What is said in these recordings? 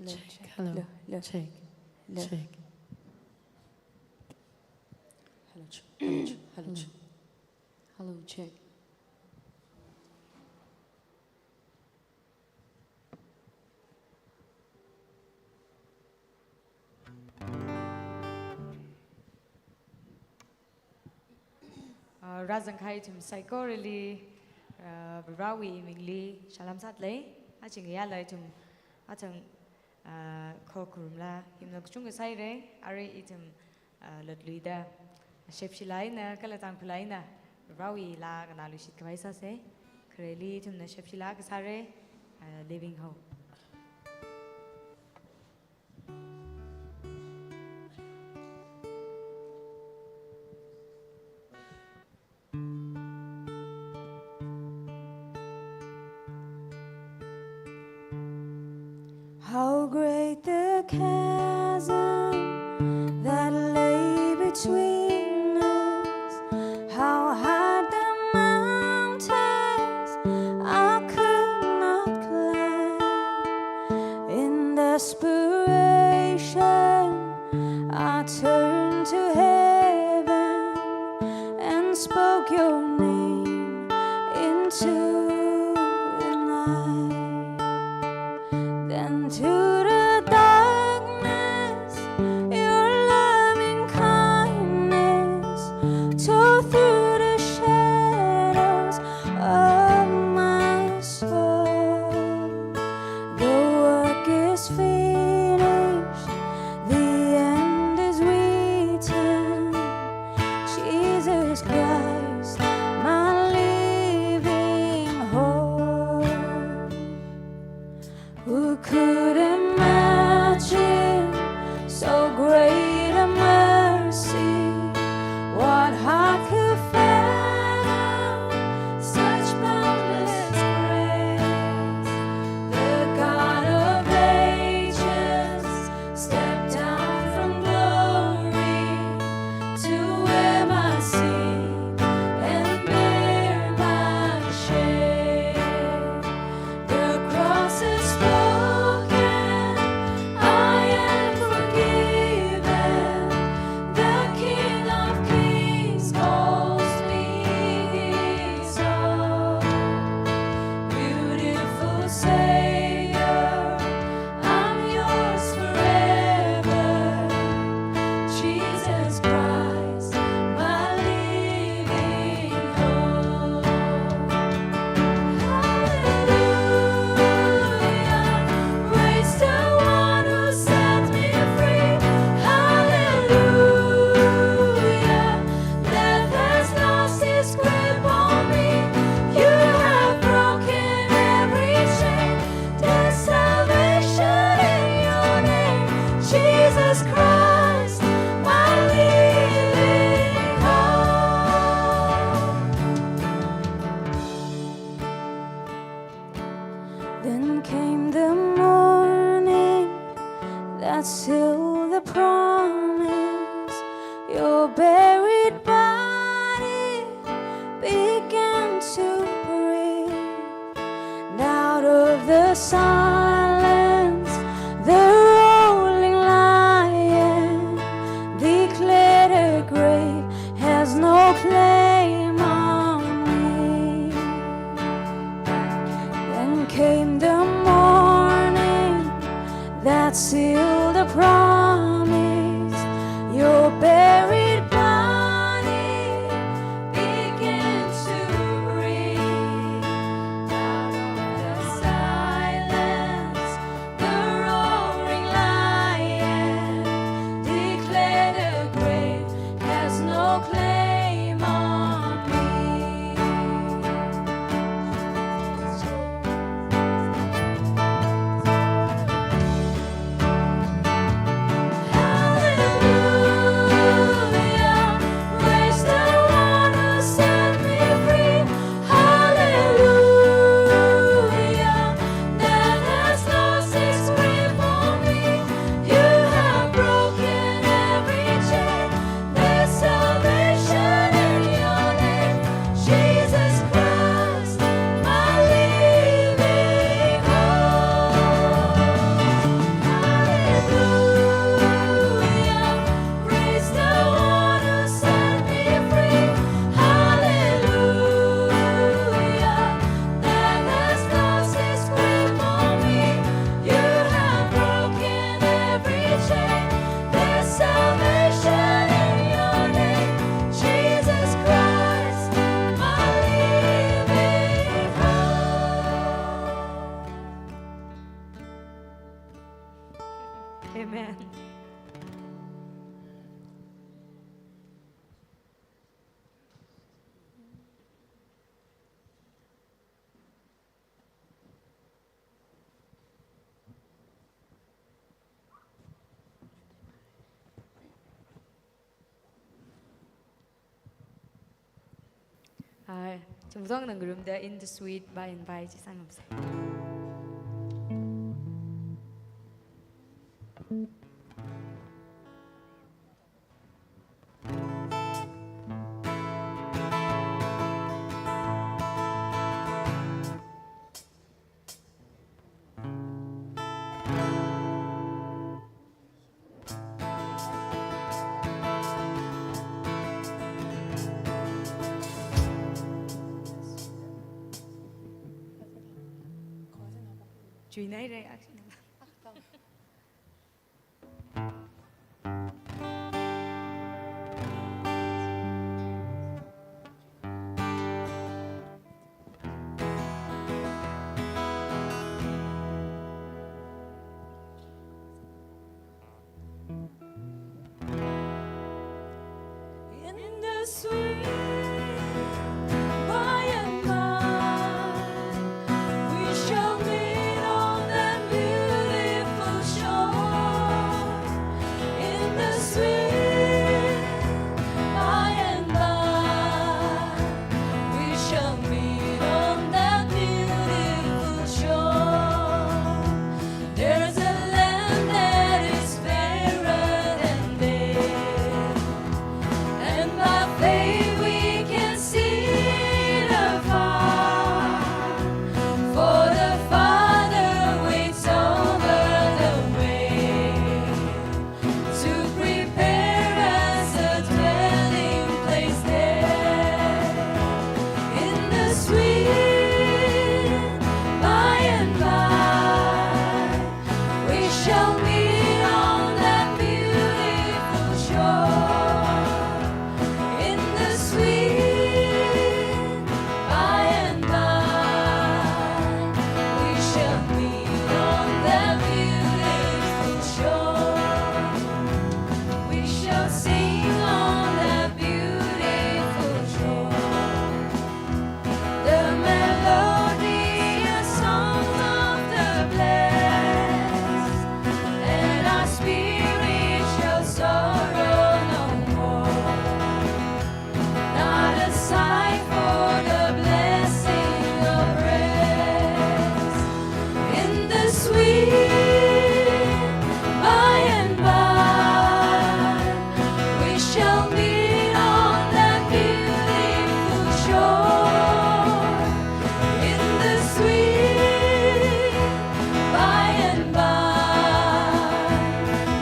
Check. Hello. Check. Check. Hello. Hello. Check. Razan khai thum psychorally rawi mingli shalam sat lay aching ya lay thum achang khokurum la himna chung sai re are itum lutluida shepshilai na kala tangkhulai na rawi la kana lushit kai sa se kreli thum na shepshila ka sare living ho How great the chasm that lay between us, how high the mountains I could not climb. In desperation, I turned to heaven and spoke your name into the night. Then to the darkness, your loving kindness tore through the shadows of my soul. The work is finished, the end is written. Jesus Christ, my living hope. Who could imagine so great a mercy? What heart could fathom such boundless grace? The God of ages stepped down from glory to wear my sin and bear my shame. The cross is spoken, I am forgiven. The King of Kings calls me his own. Beautiful Savior, I'm yours forever. Jesus Christ, my living hope. Hallelujah, praise the one who set me free. Hallelujah, death has lost its grip on me. You have broken every chain. There's salvation in your name, Jesus Christ, my living hope. Then came the morning that sealed the promise. Your buried body began to breathe. And out of the silence, the rolling lion declared a grave has no claim on me. Then came the morning that sealed the promise. Your buried body began to breathe. Out of the silence, the roaring lion declared a grave has no claim on me. Hallelujah, praise the one who set me free. Hallelujah, death has lost its grip on me. You have broken every chain. There's salvation in your name, Jesus Christ, my living hope. Hallelujah, praise the one who set me free. Hallelujah, death has lost its grip on me. You have broken every chain. There's salvation in your name, Jesus Christ, my living hope. Amen. 정성 ng room the in the suite by and by. Chuyện này đây actually. In the sweet by and by, we shall meet on that beautiful shore. In the sweet by and by, we shall meet on that beautiful shore. There's a land that is fairer than day. And by faith we can see it afar. For the Father waits over the way to prepare us a dwelling place there. In the sweet by and by, we shall meet on that beautiful shore. In the sweet by and by, we shall meet on that beautiful shore. We shall sing on that beautiful shore. The melodious songs of the blessed, and our spirit shall sorrow no more. Not a sigh for the blessing of rest. In the sweet by and by, we shall meet on that beautiful shore. In the sweet by and by,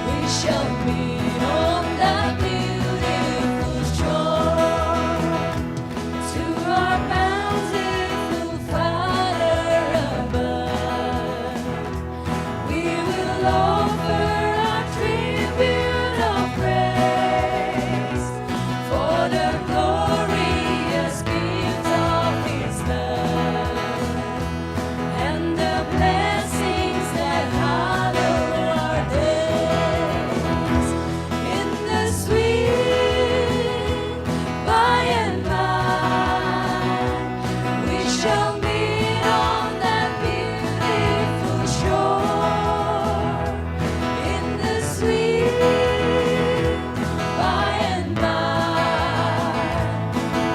we shall meet on that beautiful shore. To our bountiful Father above, we will offer our tribute of praise for the glorious gift of His love and the blessings that hallow our days. In the sweet by and by, we shall meet on that beautiful shore. In the sweet by and by,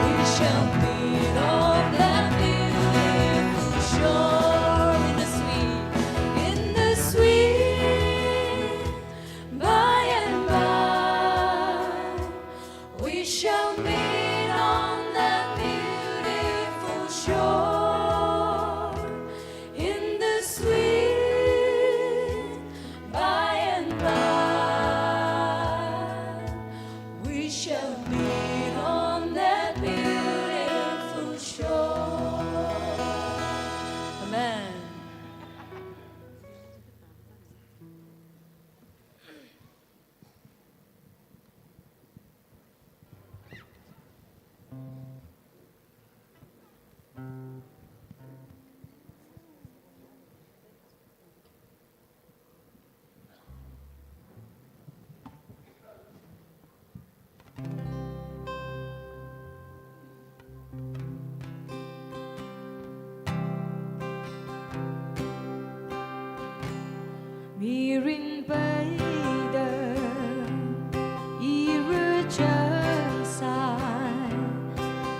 we shall meet on that beautiful shore. In the sweet by and by, we shall meet on that beautiful shore. In the sweet by and by, we shall meet on that beautiful shore. Amen. Mirin bay irı çarsay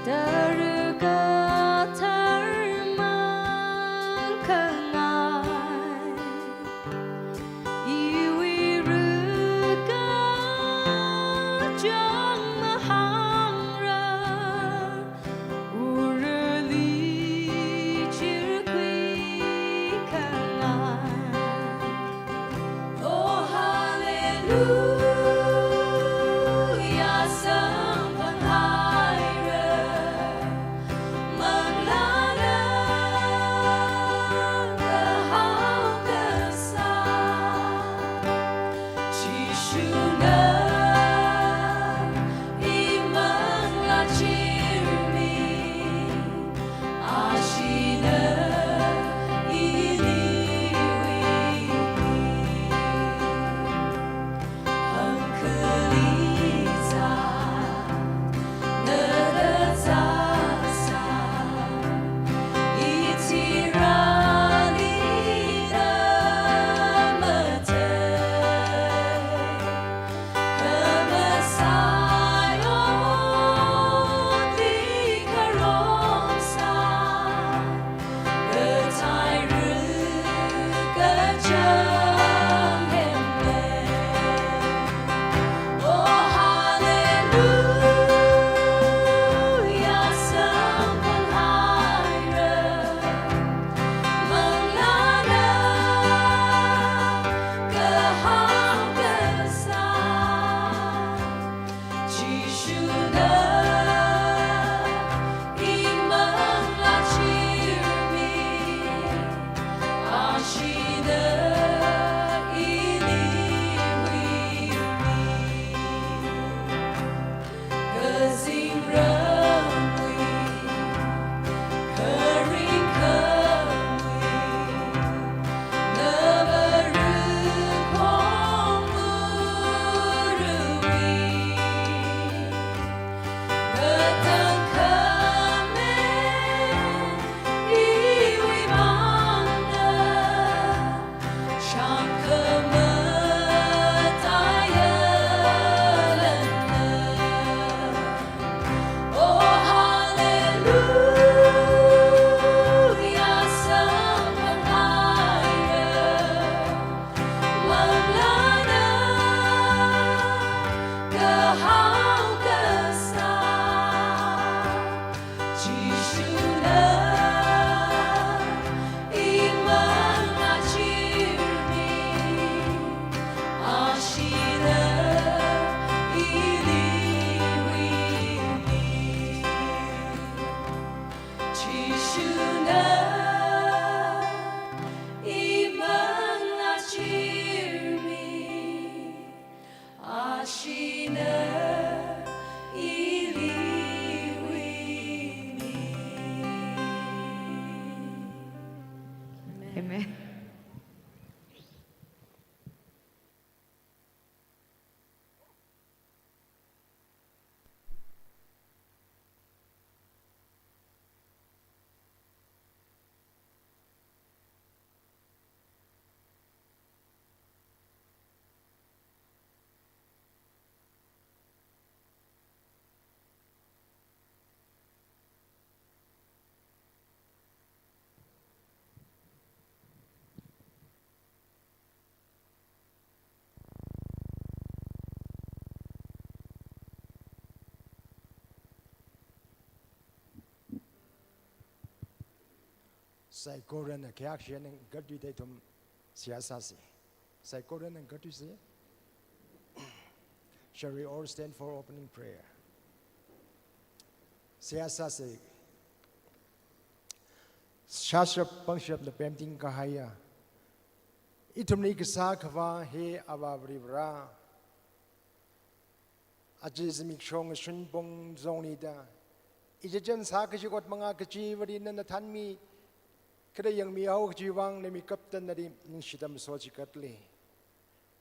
darga tarman kangai iwi Amen. Sai koran na kyak shen ng gadu de tum siyasa si. Sai koran ng gadu si. Shall we all stand for opening prayer? Siyasa si. Shasha pangshap na pemting kahaya. Itum ni kasa kava he ababribra. Ajiz mikshong shun bong zoni da. Ijajan sa kashikot mga kachivari na natanmi. Kada yang miyaw jiwang na mi kaptan na rin ng sitam sochi katli.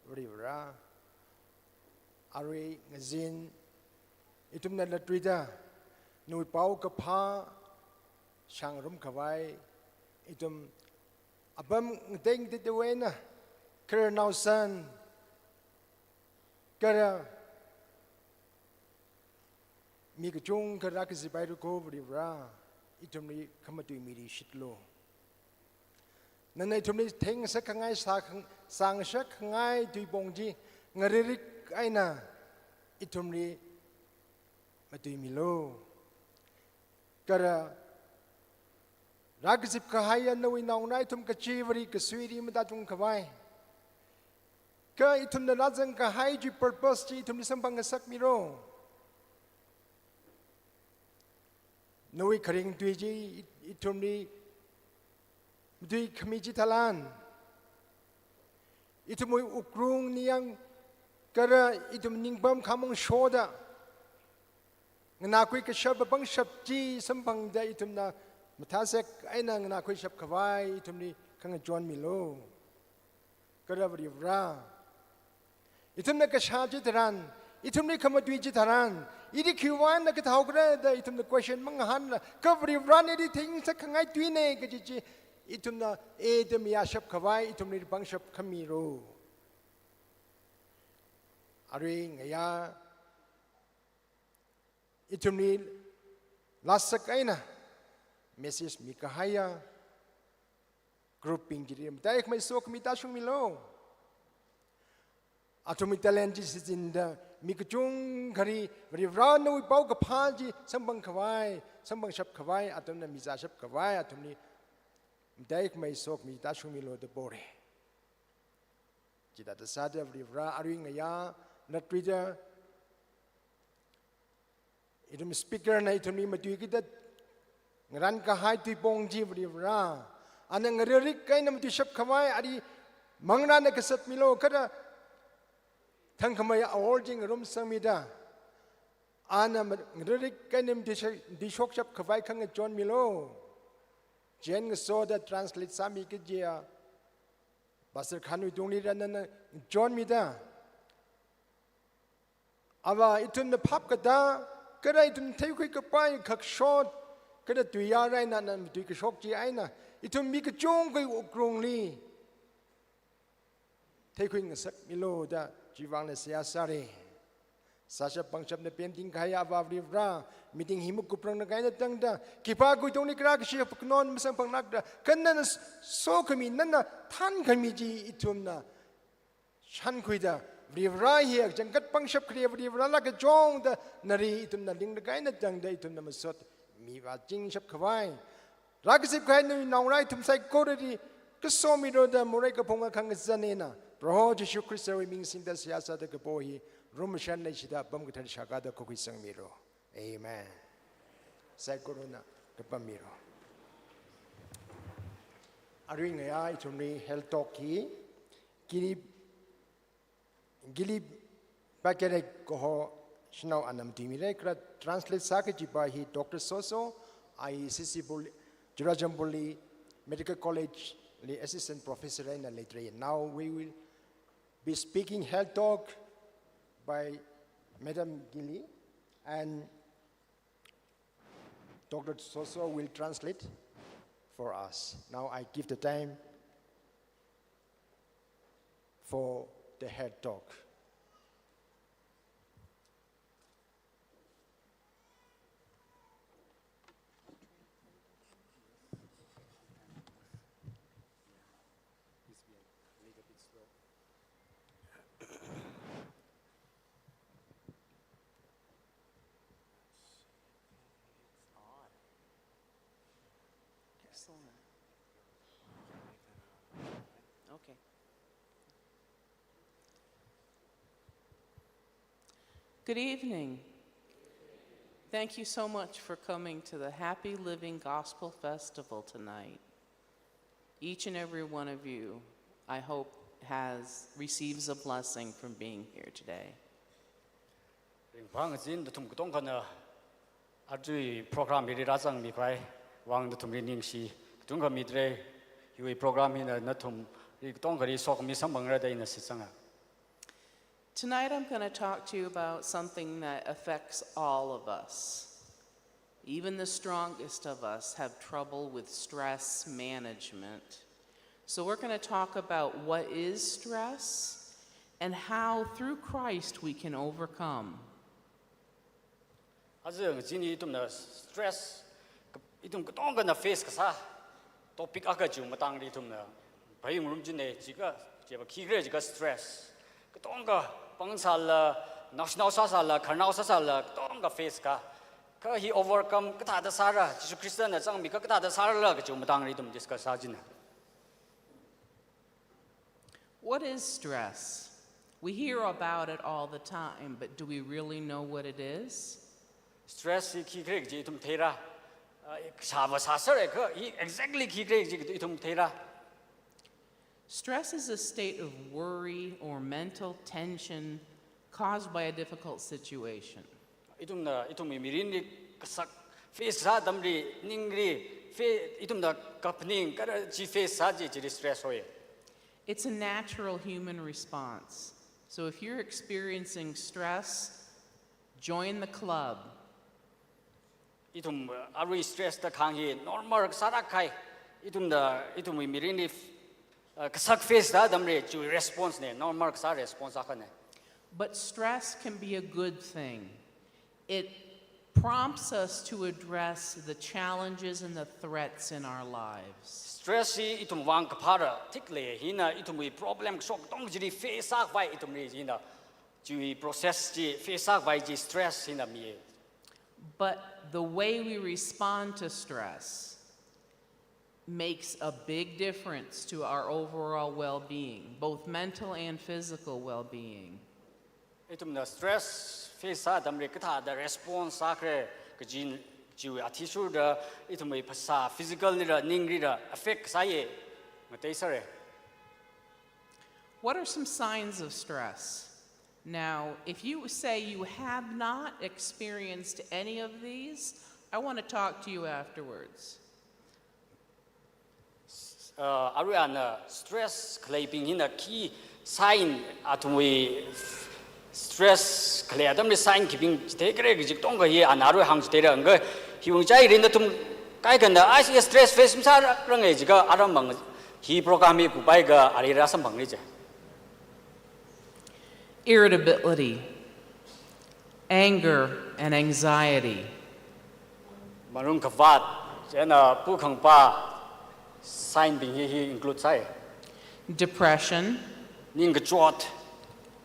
Rivra. Ari ngazin. Itum na latrida. Nui pao kapha. Siyang rum kawai. Itum. Abam ngdeng ditawena. Kaya nausan. Kaya. Mi kachung kaya kisipay ko rivra. Itum ni kamatui miri shitlo. Nanay tumni teng sa kangay sang sa kangay tuy bongji ngaririk ay na itumni matuy milo. Kara ragisip kahayan na winaw na itum kachivari kaswiri madatung kaway. ka itum na razang ka hai ji purpose ji itum ni sambang sak mi ro noi kharing tui ji itum ni dui khami ji thalan itum ukrung niang kara itum ningbam khamong shoda ngna kui ka shab bang shab ji sambang da itum na mathasek aina ngna kui shab khawai itum ni khang John Milo kara bri vra itum na ka sha ji taran itum ni khama dui ji taran idi khiwan na ka thau gra da itum na question mang han ka bri vra ni di thing sa khangai tui ne ka ji itum na e de mi ya shab khawai itum ni bang shab khami ro ari ngaya itum ni lasak aina message mi kahaya grouping jiri dai mai sok mi ta shung mi lo atomi talent ji sinda mi kachung khari ri ran no pau ka pha ji sambang khawai sambang shap khawai atom na mi za shap khawai atom ni dai mai sok mi ta shung mi lo de bore ji da sa de ri ra ari ngaya na twitter itum speaker na itum ni matui kita ngaran ka hai tui pong ji ri ra anang ngari kai na mati shap khamai ari mangna na kasat milo kada thang khamai awol jing rum samida ana ngari kai na mati di shok shap khawai khang John Milo jen so da translate sami ke jia basar khanu dong ni ran na John mida ava itun na phap kada kada itum thai khoi ka pai khak shot kada tuya rai na na tui ka shok ji ai na itum mi ka chong kai ukrong li thai khoi ngasak milo da jiwang na sia sare sasha pangchap na painting kaya ava vra meeting himuk kuprang na kaya na tang da kipa ko tong ni kra ka siya pagnon masang pangnak da kanna na so kami na than kami ji itum na shan khoi da Vivra here, Jangat Pangshap Kriya, Vivra like a jong the Nari itum na ling the guy na dang day to Namasot, Miva Jing Shap Kawai. Ragasip Kainu now right to psychology, Kasomi do the Moreka Ponga Kangazanina, Proho Jishu Christo means in the Siasa de Gabohi, Rumashan Nishida, Bumgatan Shagada Kokisang Miro. Amen. Psychorona, Kapamiro. Aring ai to me, Hell Talkie, Giri. Gili bakere koho snow anam timire kra translate sake jipa hi Dr. Soso ICC Jurajambuli Medical College the assistant professor in the later. Now we will be speaking health talk by Madam Gili and Dr. Soso will translate for us. Now I give the time for the head talk. Excellent. Okay. Good evening. Thank you so much for coming to the Happy Living Gospel Festival tonight. Each and every one of you, I hope, receives a blessing from being here today. program mi razang mi kai wang tum ri ning si tung ga mi dre yu program in na tum ri tong ga ri sok mi sam bang ra dai na si changa. Tonight I'm going to talk to you about something that affects all of us. Even the strongest of us have trouble with stress management. So we're going to talk about what is stress and how through Christ we can overcome. Azeng jini tum na stress itum ka tong ga na face ka sa topic aga ju matang ri tum na bayung rum jine jiga jeba ki gre jiga stress ka tong ga pang sal la national sa sal la kharnau sa sal la tong ga face ka he overcome ka ta da sara jisu christian na chang mi ka ta da sara la ka ju matang ri tum discuss sa jina. What is stress? We hear about it all the time, but do we really know what it is? stress khi kre ji tum thera sa ba sa sare ko exactly khi kre ji tum thera. Stress is a state of worry or mental tension caused by a difficult situation. Itum mirin ri kasak face sa damri ningri fe itum da kapning kara ji face sa ji stress hoye. It's a natural human response. So if you're experiencing stress, join the club. Itum aru stress da khangi normal sara khai itum mirin ri kasak face da damri ju response ne normal sa response akhane. But stress can be a good thing. It prompts us to address the challenges and the threats in our lives. Stress itum wang kapara tikle hina itum problem sok tong ji face ak vai itum ri hina ju process ji face ak vai ji stress hina mi. But the way we respond to stress makes a big difference to our overall well-being, both mental and physical well-being. Itum na stress face sa damri katha da response akre kajin ju attitude da itum phasa physical ni da ningri da affect sa ye matei sare. What are some signs of stress? Now, if you say you have not experienced any of these, I want to talk to you afterwards. Aruana stress claiming hina key sign atum stress clear them the sign keeping take it don't go here and aru hang stay and go he won't jai in the tum kai can the I see stress face msa rang e jiga aram bang he program me ku bai ga ari ra sam bang ni je. Irritability, anger, and anxiety. Marung kavat jena pu khang pa sign being he include sai Depression, ning ga chot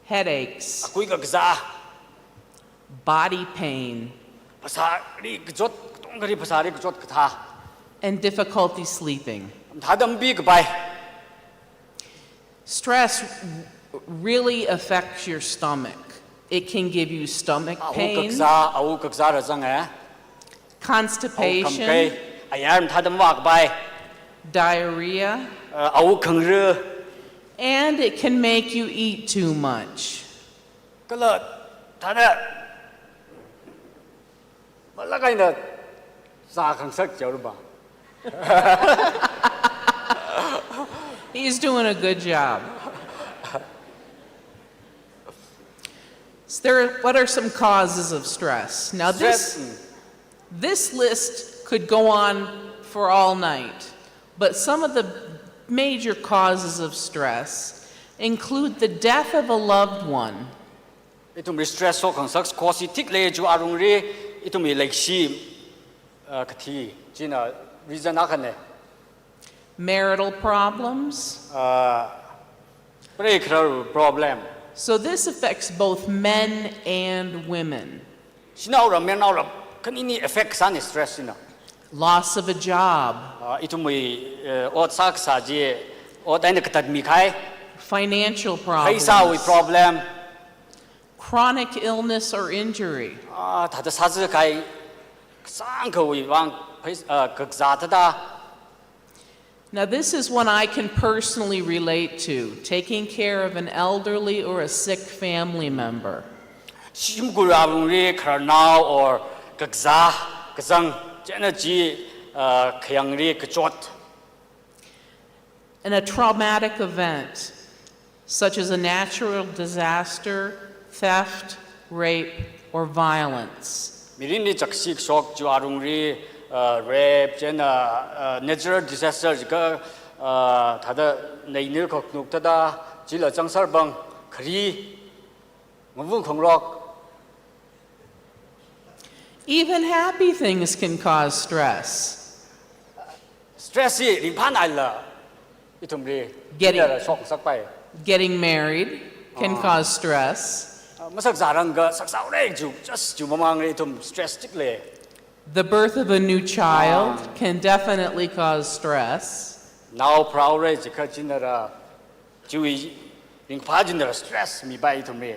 headaches, akui ga gza body pain, phasa ri ga chot tong ga ri phasa ri ga chot ka tha and difficulty sleeping. thadam bi ga bai. Stress really affects your stomach. It can give you stomach pain, au ka gza ra zang eh constipation, ayam thadam wa ga bai diarrhea, au khang re and it can make you eat too much. kala thada mala kai na sa khang sak chau ba. He's doing a good job. What are some causes of stress? Now this list could go on for all night, but some of the major causes of stress include the death of a loved one, Itum stress so khang sak kosi tik le ju arung ri itum like shi kathi jina reason akane marital problems. breaker problem So this affects both men and women. sinau ra men ra kanini effect san stress ina Loss of a job, itum ot sak sa je ot aina katad mi khai financial paisa wi problems, problem chronic illness or injury, thada sa je kai sang ko wi wang ka za da. Now, this is one I can personally relate to, taking care of an elderly or a sick family member. Simgurabung ri karnao or kakza kazang jena ji khyang ri kachot. And a traumatic event, such as a natural disaster, theft, rape, or violence. Mirin ni chaksik sok ju arung ri rape jena natural disaster ka thada nei ne khok nuk ta da jila changsar bang khri ngvung khongrok. Even happy things can cause stress. Stress yi ringpan ala itum ri sok sak pai Getting married can cause stress. masak zarang ga sak sau re ju just ju mamang ri itum stress tik le. The birth of a new child can definitely cause stress. Now proud re jikha jinara ju ring pajin the stress mi bai to me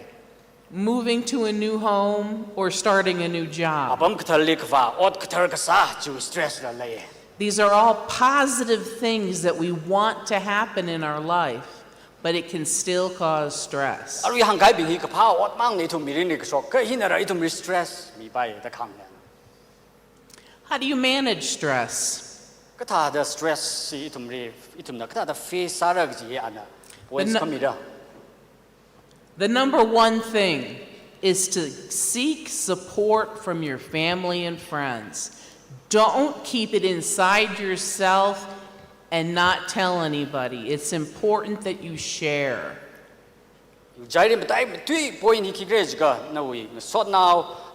Moving to a new home or starting a new job. abam kthalik va ot kthar ka sa chu stress la lay These are all positive things that we want to happen in our life, but it can still cause stress. ari hang kai bing hi ka pha ot mang ni to mi rin ni ka sok ka hin ra itum stress mi bai ta khang ne How do you manage stress? ka tha the stress si itum na ka tha the face sa ra ji ana points no- kami da The number one thing is to seek support from your family and friends. Don't keep it inside yourself and not tell anybody. It's important that you share. jai rim tai tui point hi ki gre ga na wi so now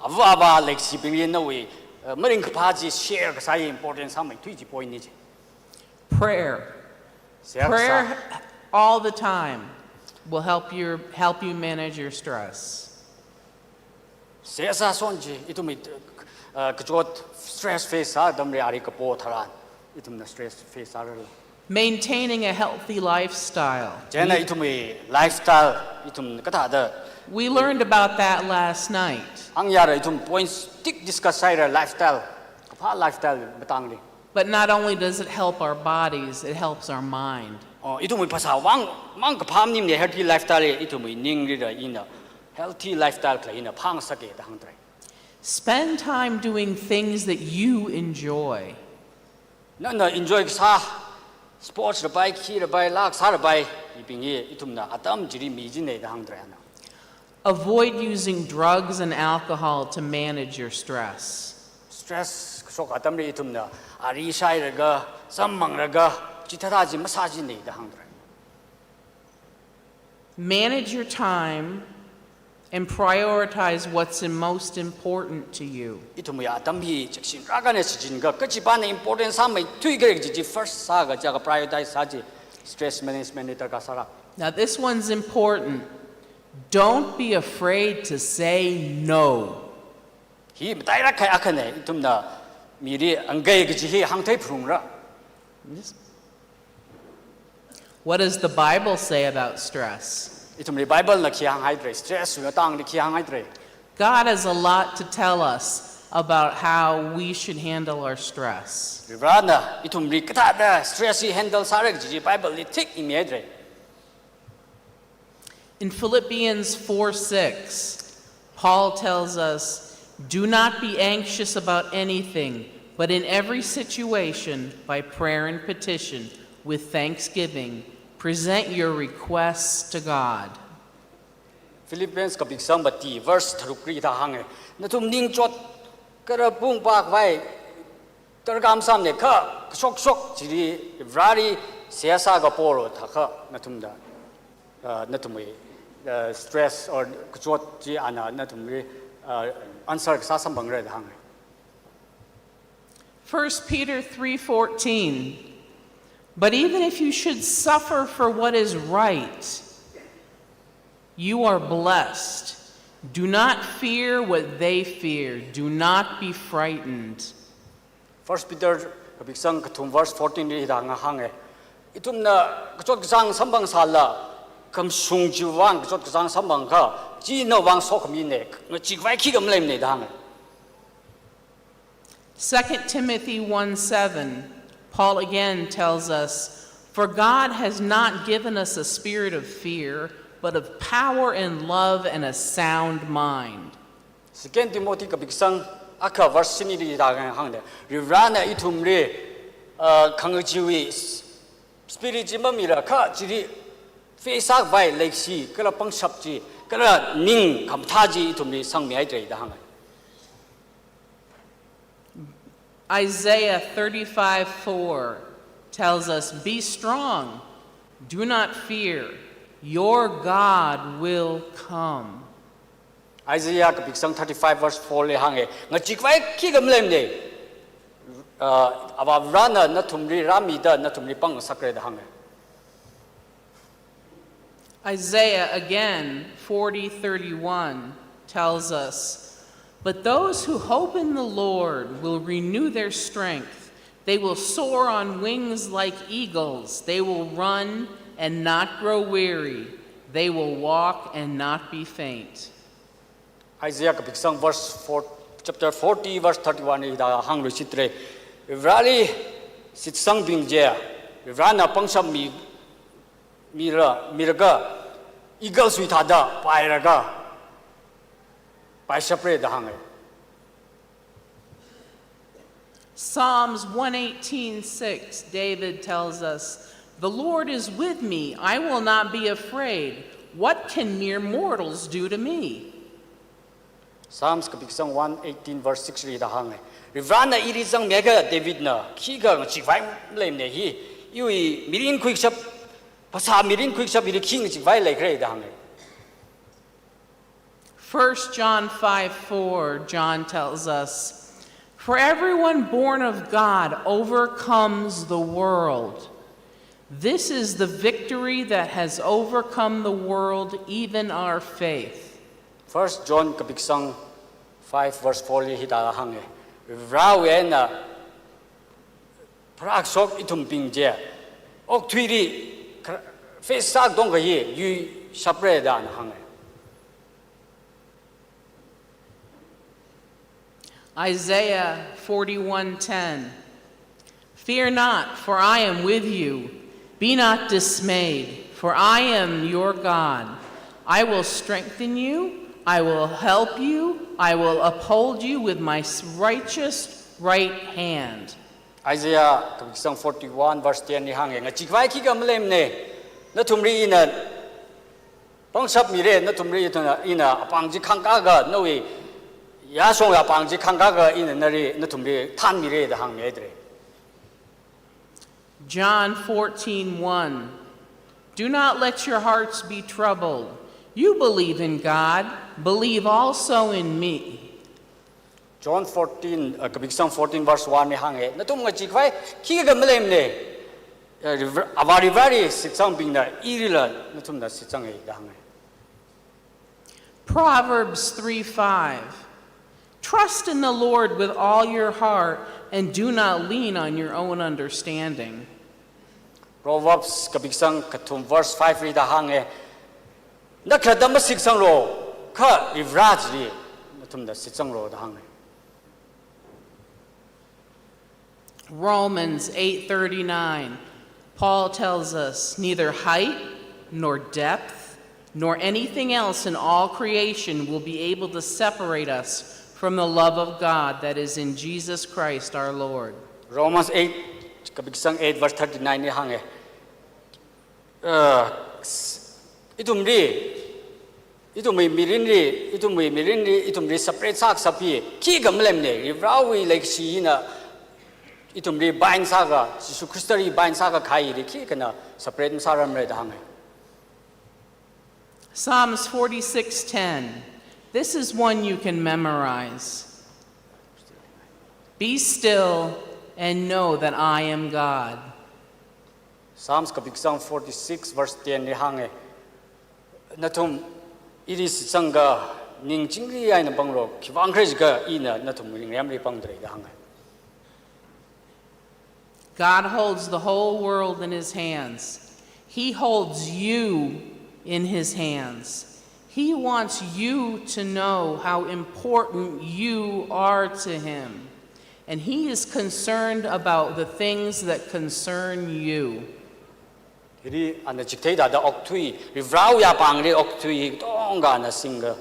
ava like si bing na wi maring ka pha ji share ka sa important sa mai tui ji point ni ji Prayer. share ka sa Prayer all the time will help you manage your stress. share sa son ji itum ka jot stress face sa dam re ari ka po tharan itum na stress face sa ra Maintaining a healthy lifestyle. jena itum lifestyle itum ka tha da We learned about that last night. ang ya ra itum points tik discuss sai ra lifestyle ka pha lifestyle batang ni But not only does it help our bodies, it helps our mind. itum phasa mang ka pham nim ne healthy lifestyle itum ning ri ra ina healthy lifestyle kla ina phang sake da hang trai Spend time doing things that you enjoy. na enjoy sa sports ra bai khi ra bai lak sa ra bai iping ye itum na atam jiri mi ji ne da hang trai na Avoid using drugs and alcohol to manage your stress. stress so ka tam ri itum na ari sai ra ga sam mang ra ga chi tha ji ma sa ji ne da hang trai Manage your time and prioritize what's most important to you. itum ya tam hi chaksin ra ga ne si jin ga ka chi ba ne important sa mai thui ga ji first sa ga ja ga prioritize sa ji stress management ni tar ka sa ra Now, this one's important. Don't be afraid to say no. hi tai ra khai akhane itum na mi ri angai ga ji hi hang thai phung ra What does the Bible say about stress? itum ri bible na khi hang hai tre stress na tang ni khi hang hai tre God has a lot to tell us about how we should handle our stress. ri ra na itum ri ka tha da stress hi handle sa ra ji bible ni thik i me tre In Philippians 4:6, Paul tells us, "Do not be anxious about anything, but in every situation, by prayer and petition, with thanksgiving, present your requests to God." Philippines ka big sam bati verse tharukri tha hang na tum ning chot kara pung pak vai tar gam sam ne kha sok sok jiri vrari siasa ga poro tha kha na tum da na tum stress or chot ji ana na tum ri answer sa sam bang re hang 1 Peter 3:14, "But even if you should suffer for what is right, you are blessed. Do not fear what they fear. Do not be frightened." 1 Peter ka big sam ka thum verse 14 ri da nga hang itum na chot sang sam bang sala kam sung ji wang chot sang sam bang kha ji no wang sok mi ne nga chi vai khi gam lem ne da hang 2 Timothy 1:7, Paul again tells us, "For God has not given us a spirit of fear, but of power and love and a sound mind." 2 Timothy ka big sang aka verse ni ri da nga hang de ri rana itum re khang ji wi spirit ji ma mi ra kha ji ri fe sak vai like si kala pang sap ji kala ning kham tha ji itum ri sang mi ai tre da hang Isaiah 35:4 tells us, "Be strong, do not fear, your God will come." Isaiah ka big sang 35 verse 4 le hang nga chi vai khi gam lem ne aba rana na thum ri rami da na thum ri pang sakre da hang Isaiah again 40:31 tells us, "But those who hope in the Lord will renew their strength. They will soar on wings like eagles. They will run and not grow weary. They will walk and not be faint. Isaiah ka biksang chapter 40 verse 31 ida hang recitre rally sitsang bingje rana pangsam miraga eagle suitada pairaga paisapre da hang. Psalms 118:6, David tells us, "The Lord is with me, I will not be afraid. What can mere mortals do to me?" Psalms ka biksang 118 verse 6 ida hang. Rana irisang mega David na kiga chivai lemne hi yui mirin quickshop pasa mirin quickshop iri king chivai like re da hang. 1 John 5:4, John tells us, "For everyone born of God overcomes the world. This is the victory that has overcome the world, even our faith." 1 John ka biksang 5 verse 4 li hida hang. Rawe na prak sok itum pingje ok thwiri face sak dong ga ye yu sapre da na hang. Isaiah 41:10, "Fear not, for I am with you. Be not dismayed, for I am your God. I will strengthen you, I will help you, I will uphold you with my righteous right hand." Isaiah ka biksang 41 verse 10 ni hang nga chivai ki ga mlem ne na thumri ina pangsap mire na thumri ina apangji khangka ga noi ya song ya pangji khangka ga ina nari na thumri than mire da hang ne dre. John 14:1, "Do not let your hearts be troubled. You believe in God, believe also in me." John 14 ka biksang 14 verse 1 ni hang na tum nga chivai ki ga mlem ne avari vari sitsang bing na irila na thum na sitsang e da hang. Proverbs 3:5, "Trust in the Lord with all your heart and do not lean on your own understanding." Proverbs ka biksang kathum verse 5 ri da hang na khadam siksang ro kha ivraj ri na thum da sitsang ro da hang. Romans 8:39, Paul tells us, "Neither height nor depth nor anything else in all creation will be able to separate us from the love of God that is in Jesus Christ our Lord." Romans 8 ka biksang 8 verse 39 ni hang itumri mirinri itumri separate sak sapi ki gamlem ne rawi like si na itumri bain saga Jesus Christari bain saga khai ri ki kana separate saram re da hang. Psalms 46:10, this is one you can memorize. "Be still and know that I am God." Psalms ka biksang 46 verse 10 ni hang natum iris sanga ning jingri ai na bangro kiwang khre ga ina natum ring ram ri pang dre da hang. God holds the whole world in his hands. He holds you in his hands. He wants you to know how important you are to him. And he is concerned about the things that concern you. Iri ana chiktei da oktui rivrau ya pang ri oktui tonga na singa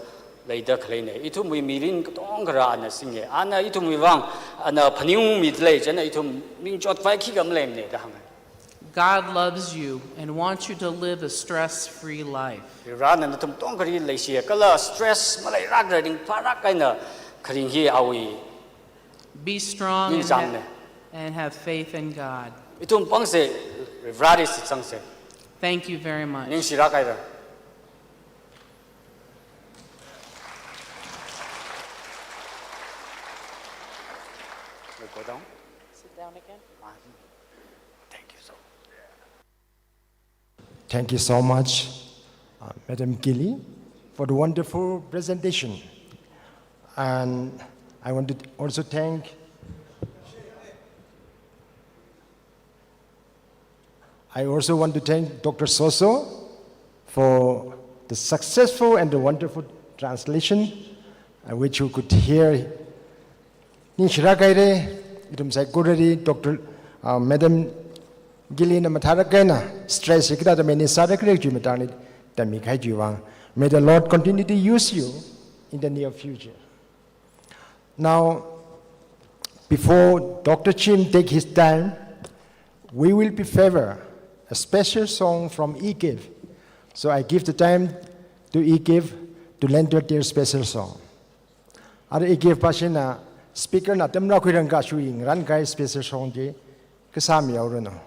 leida khleine itu mui mirin tonga ra na singe ana itu mui wang ana phaniu mi tlei jana itu ming chot vai khi gam lem ne da hang. God loves you and wants you to live a stress-free life. Ran na tum tong kari lei sia kala stress malai rak ra ding parak kaina khring hi awi. Be strong Ni jang ne and have faith in God. itu pang se rivrari sitsang se Thank you very much. ning sira kai ra. Go down. Sit down again. Thank you so much, Madam Gilly, for the wonderful presentation. And I want to also thank Dr. Soso for the successful and the wonderful translation, which you could hear. Nishirakaire, itum Sakurari, Dr. Madam Gilina Matarakaina, stress Sikita, the Menisarakaire, Jumatani, Tamikai Juwang. May the Lord continue to use you in the near future. Now, before Dr. Chim take his time, we will be favor a special song from E-Give. So I give the time to E-Give to lend their special song. Ada E-Give pasina speaker na temra kuirang ka shuing ran kai special song je kasami aurano.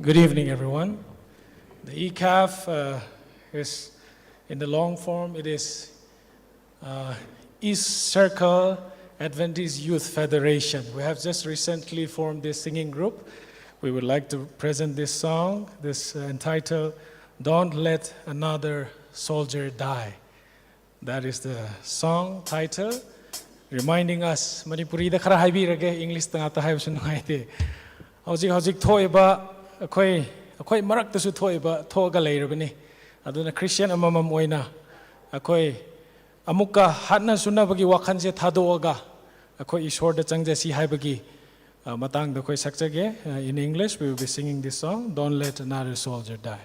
Good evening, everyone. The ECAF is, in the long form, it is East Circle Adventist Youth Federation. We have just recently formed this singing group. We would like to present this song, this entitled, Don't Let Another Soldier Die. That is the song title, reminding us, Manipuri da khara haibirage, English ta ngata haibsu nungaite. Hojik thoiba akhoi marak tasu thoiba thoga leirabani. Aduna Christian amamam oina akhoi amuka hatna sunabagi wakhanse thadoga akhoi ishor da changjasi haibagi matang da khoi sakjage. In English we will be singing this song, Don't Let Another Soldier Die.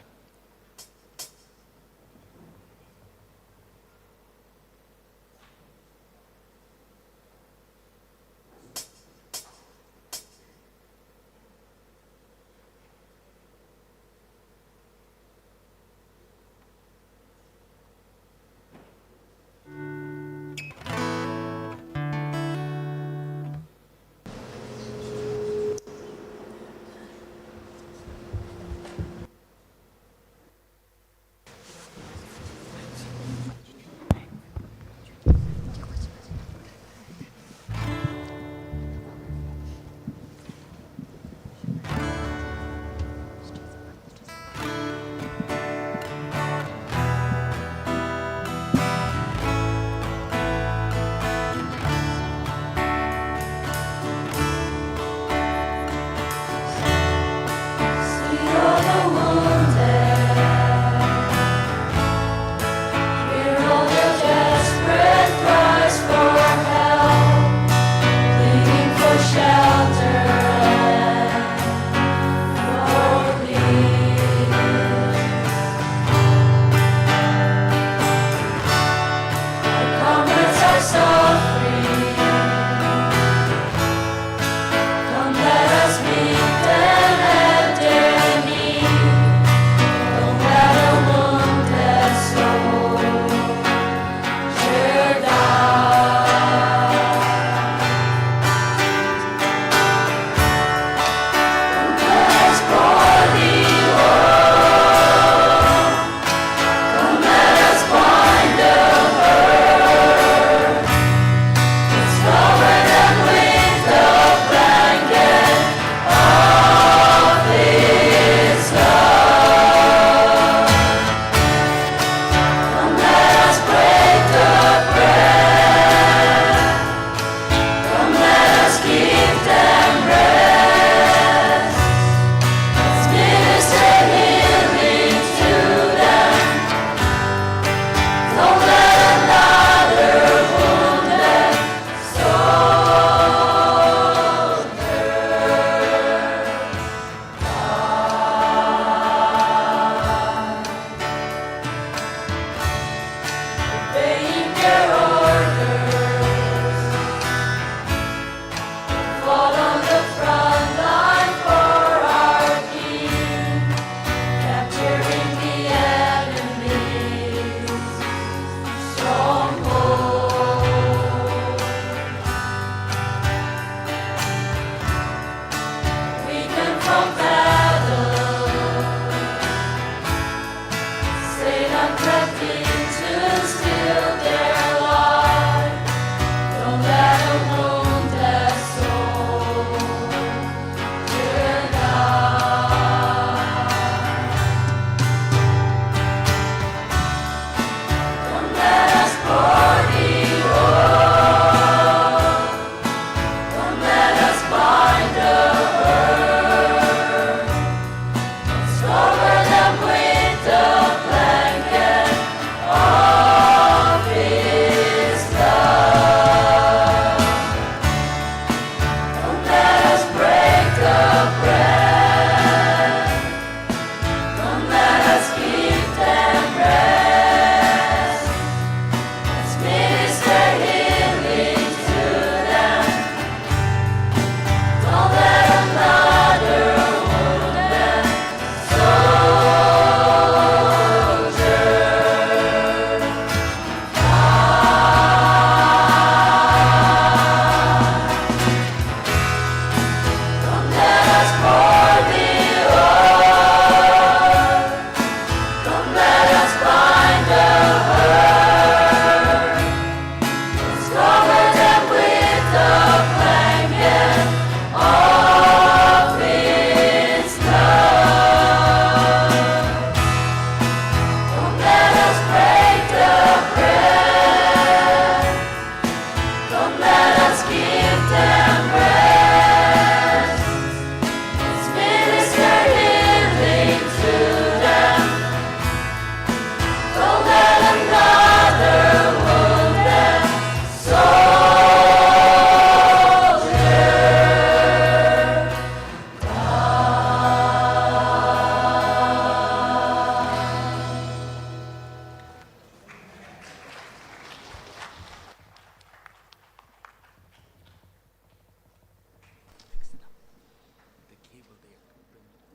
Come let us give them rest. Let's minister healing to them. Don't let another wound them.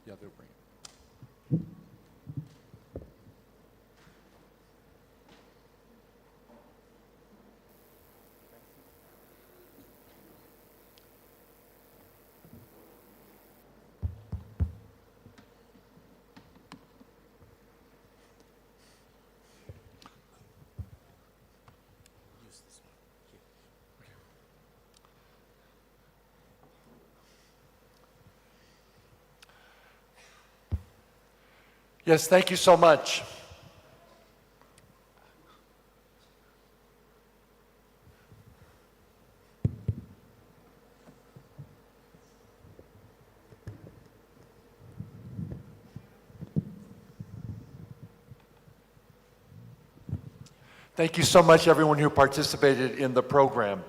Yeah, they'll bring it. Yes, thank you so much. Thank you so much, everyone who participated in the program.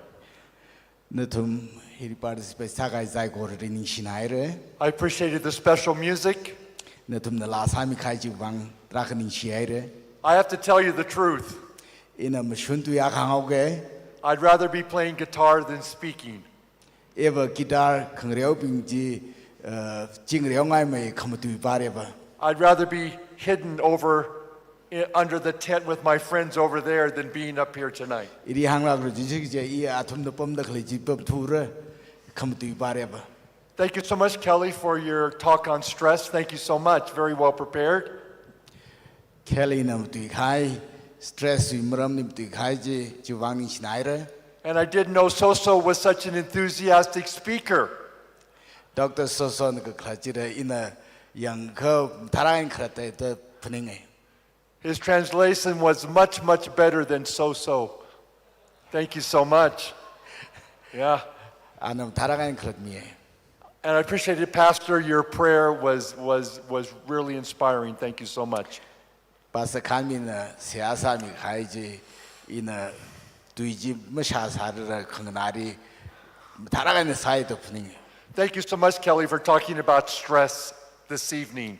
Nutum hiri participate sagai zai gorri ning shinaire. I appreciated the special music. Nutum the last time kai ji wang trak ning shiaire. I have to tell you the truth. Ina mshuntu ya khangauge. I'd rather be playing guitar than speaking. Eva guitar khangreu ping ji jingreu ngai mai khamtu pare ba. I'd rather be hidden over under the tent with my friends over there than being up here tonight. Iri hangla ru ji je I athum da pom da khli ji pop thura khamtu pare ba. Thank you so much, Kelly, for your talk on stress. Thank you so much. Very well prepared. Kelly nam tu khai stress imram nim tu khai ji ji wang ning shinaire. And I didn't know Soso was such an enthusiastic speaker. Dr. Soso na khla ji de ina yang kho tharang khrate ta phning ai. His translation was much, much better than Soso. Thank you so much. Yeah. Anam tharang khlat mi ai. And I appreciated, Pastor, your prayer was really inspiring. Thank you so much. Pastor Kamina siasa mi khai ji ina tuiji masha sara khangnari tharang sai to phning. Thank you so much, Kelly, for talking about stress this evening.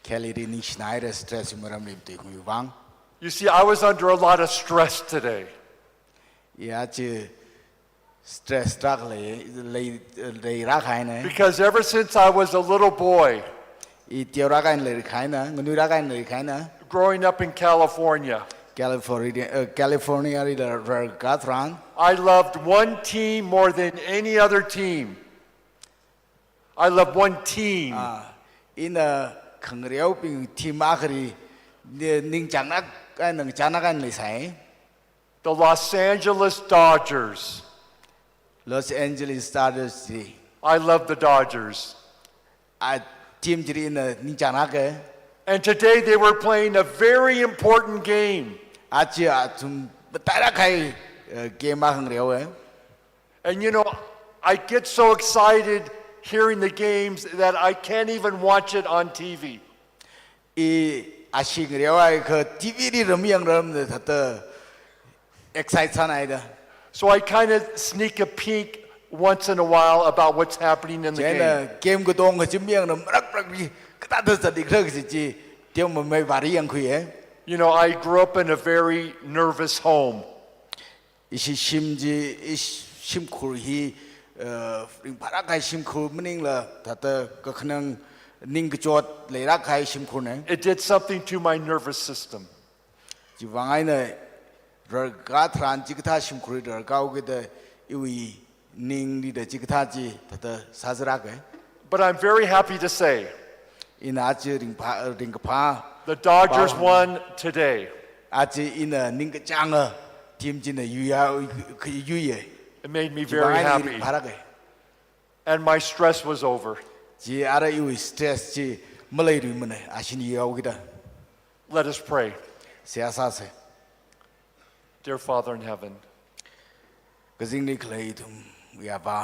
Kelly ri ning Schneider stress muram lim tu hu wang. You see, I was under a lot of stress today. Ya chi stress struggle le ra khai na. Because ever since I was a little boy, I tio ra khai le khai na, ngnu ra khai le khai na. growing up in California, California ri ra Gathran. I loved one team more than any other team. I loved one team. In a khangreu ping team akhri ning chanak nang chanakan le sai. The Los Angeles Dodgers. Los Angeles Dodgers. I love the Dodgers. A team jiri na ning chanake. And today they were playing a very important game. Achi atum batara khai game khangreu. And you know, I get so excited hearing the games that I can't even watch it on TV. I ashing rewa ke TV ri ramyang ram de thata excited. So I kind of sneak a peek once in a while about what's happening in the game. Game ko dong ke chimyang ram rak bi kata sa dikhak si chi tiang mo mai bari yang khu You know, I grew up in a very nervous home. Ishi shimji shim khur hi ring para kai shim khur mning la thata ka khnang ning chot le ra khai shim khur ne. It did something to my nervous system. Ji wangai na ra ga thran ji kha shim khur ra ka ge de iwi ning ni de ji kha ji thata sajra ge. But I'm very happy to say In achi ring pa the Dodgers won today. achi in a ning chang team jin yu ya yu ye. It made me very happy. And my stress was over. Ji ara yu stress ji malai ru mane ashin ya gida. Let us pray. Siasa se. Dear Father in heaven, ก็สิ่งนี้เคยทุ่มวิอาบา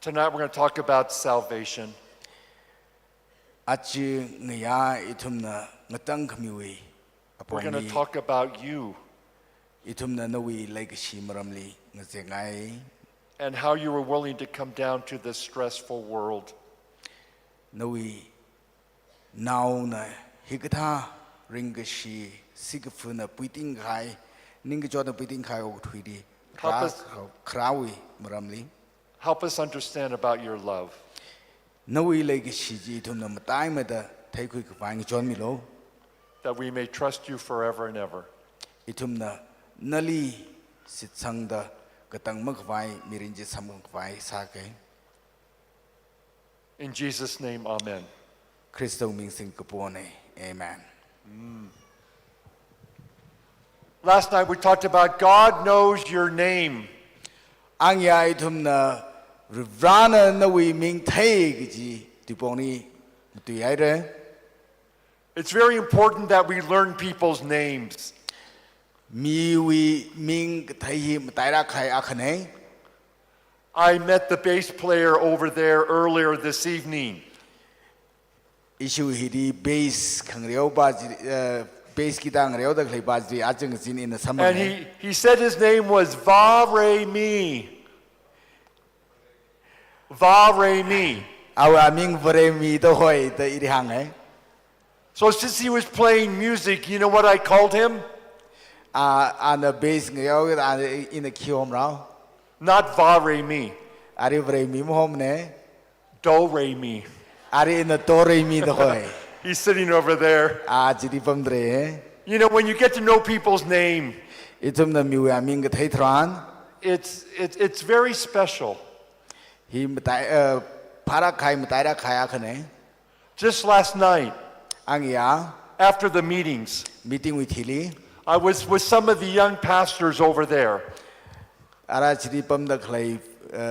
Tonight we're going to talk about salvation. อาจจะเงียอิทุมนะงตั้งขมิวีอปอง We're going ลี to talk about you อิทุมนะนวีไลกชิมรำลีงเสียงไง and how you were willing to come down to this stressful world. นวีนาวนะฮิกท่าริงกชีสิกฟุนะปุยติงไขนิ่งก็จอดปุยติงไขออกทุยดีคราววีมรำลี Help us understand about your love. นวีไลกชีจีทุมนะมาตายมาแต่ไทยคุยกับฟังจอนมิโล That we may trust you forever and ever. อิทุมนะนาลีสิทธังดะกตังมักไว้มีรินจิสมักไว้สาเก In Jesus' name, amen. คริสต์มิงสิงคโปร์เนเอเมน Last night we talked about God knows your name. อังยาอิทุมนะริบรานะนวีมิงไทยกจีตุปองนี้ตุยไอเร It's very important that we learn people's names. มีวีมิงไทยมตายรักใครอาคเน I met the bass player over there earlier this evening. อิชูฮิดีเบสขังเรียวบาจีเบสกีตาร์เรียวตะใครบาจีอาจจะสินอินสมัย And he said his name was Va Re Mi. Va Re Mi. เอาอามิงเวรมีตัวหอยตัวอีหังไง So since he was playing music, you know what I called him? อันเบสเรียวอันอินคิวมเรา Not Va Re Mi. อาริเวรมีมหอมเน่ Do Re Mi. อาริอินตัวเรมีตัวหอย He's sitting over there. จิติปัมเดร You know, when you get to know people's name, อิทุมนะมิวอามิงกับไทยทราน it's very special. ฮิมตายพารักใครมตายรักใครอาคเน Just last night, อังยา after the meetings, มีติ้งวิธีลี I was with some of the young pastors over there. อาราจิติปัมตะใคร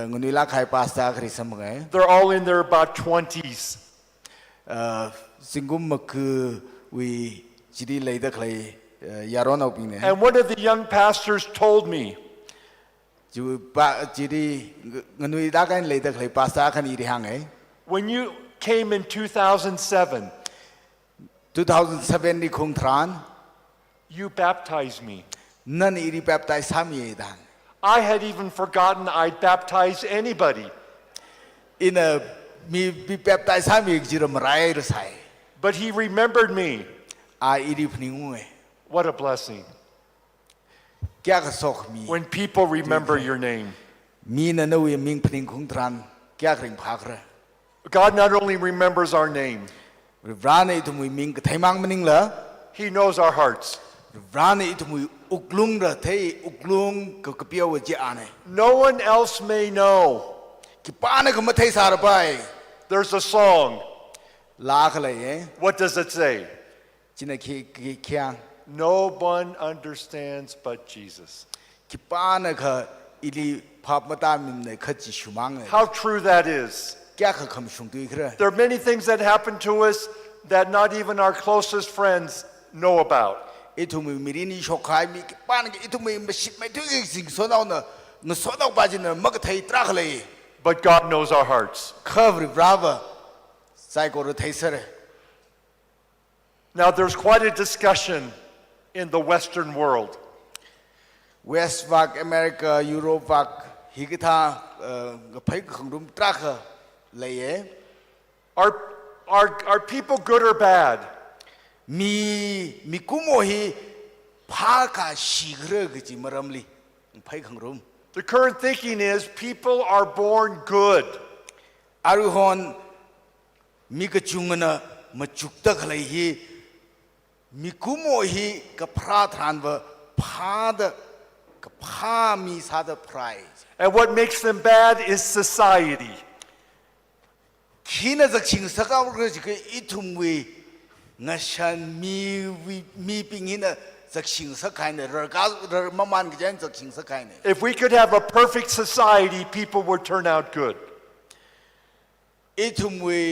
เงินวิลาใครปาสตาคริสมไง They're all in their about 20s. สิงกุมมคือวิจิติเลยตะใครยารอนเอาปีเนี่ย And one of the young pastors told me, จูปะจิติเงินวิลาใครเลยตะใครปาสตาคันอีริหังไง when you came in 2007, 2007นี่คงทราน you baptized me. นั่นอีริแบบไตสามีดัง I had even forgotten I'd baptized anybody. อินมีแบบไตสามีจิรมไรหรือไง But he remembered me. อีริพนิงเว้ย What a blessing. แก่กระสกมี When people remember your name. มีนั่นเอามิงพนิงคงทรานแก่กริ่งพักเลย God not only remembers our name, ร้านนี้ทุ่มมิงก็ไทยมังมันนิงเหรอ He knows our hearts. ร้านนี้ทุ่มอุกลุงเหรอไทยอุกลุงก็กระเปียวเจ้าเนี่ย No one else may know. กี่ป้าเนี่ยก็มาไทยสารไป There's a song. ลากันเลย What does it say? จินขี้เคียง No one understands but Jesus. กี่ป้าเนี่ยก็อิลีภาพมาตามมินเนี่ยขจิชุมังเลย How true that is. แก่ก็คำชงตุยคือ There are many things that happen to us that not even our closest friends know about. ไอ้ทุ่มมีรินีชกขายมีกี่ป้าเนี่ยไอ้ทุ่มไม่ชิดไม่ถึงสิ่งส่วนเอาเนี่ยเงินส่วนเอาไปจินเนี่ยมันก็ไทยตรักเลย But God knows our hearts. ข้าวริบราบใส่ก็รู้ไทยเสร็จ Now there's quite a discussion in the Western world. เวสต์วักอเมริกายุโรปวักฮิกท่ากับไพ่ของรุมตรักเลย Are people good or bad? มีกุโมฮีพากาชิกเรื่องจิมรำลีไพ่ของรุม The current thinking is people are born good. อารุฮอนมีกระจุงนะมาจุกตะเลยฮีมีกุโมฮีกับพระทานว่าพาดกับพามีสาดพราย And what makes them bad is society. ขี้น่าจะชิงสักเอาเรื่องที่อิทุมวีงั้นฉันมีปิงหินะจะชิงสักใครเนี่ยเรามามันกันจะชิงสักใครเนี่ย If we could have a perfect society, people would turn out good. อิทุมวี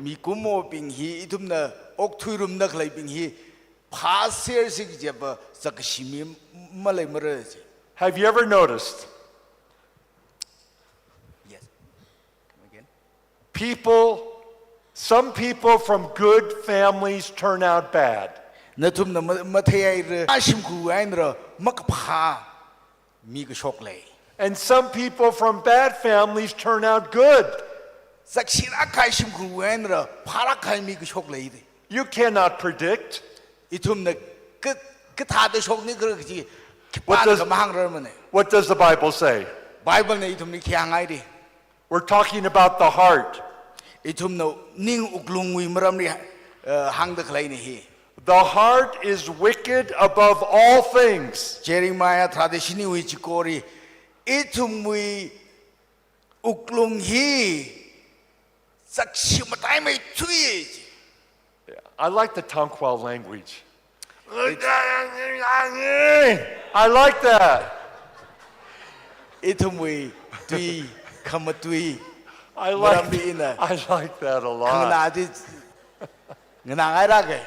มีกุโมปิงฮีอิทุมนะอกทุยรุมนักเลยปิงฮีพาเสียสิ่งเจ็บสักชิมีมาเลยมาเลย Have you ever noticed Yes. Come again. some people from good families turn out bad? Natum na matayay asim kuwain ra makapha mi ka shok lay. And some people from bad families turn out good. Saksira kai sim kuwain ra para kai mi ka shok lay. You cannot predict. Itum na kata de shok ni kar ki What does- ka mahang ra mane. What does the Bible say? Bible na itum ni kyangai di. We're talking about the heart. Itum no ning uklung wi maram ni hang da khlai ni hi. The heart is wicked above all things. Jeremiah tradishini wi chikori itum wi uklung hi sakshi matai mai chui. I like the Tangkhul language. I like that. Itum wi tui kamatui. I like Marambi ina. I like that a Kang lot. na di nganangai ra ke.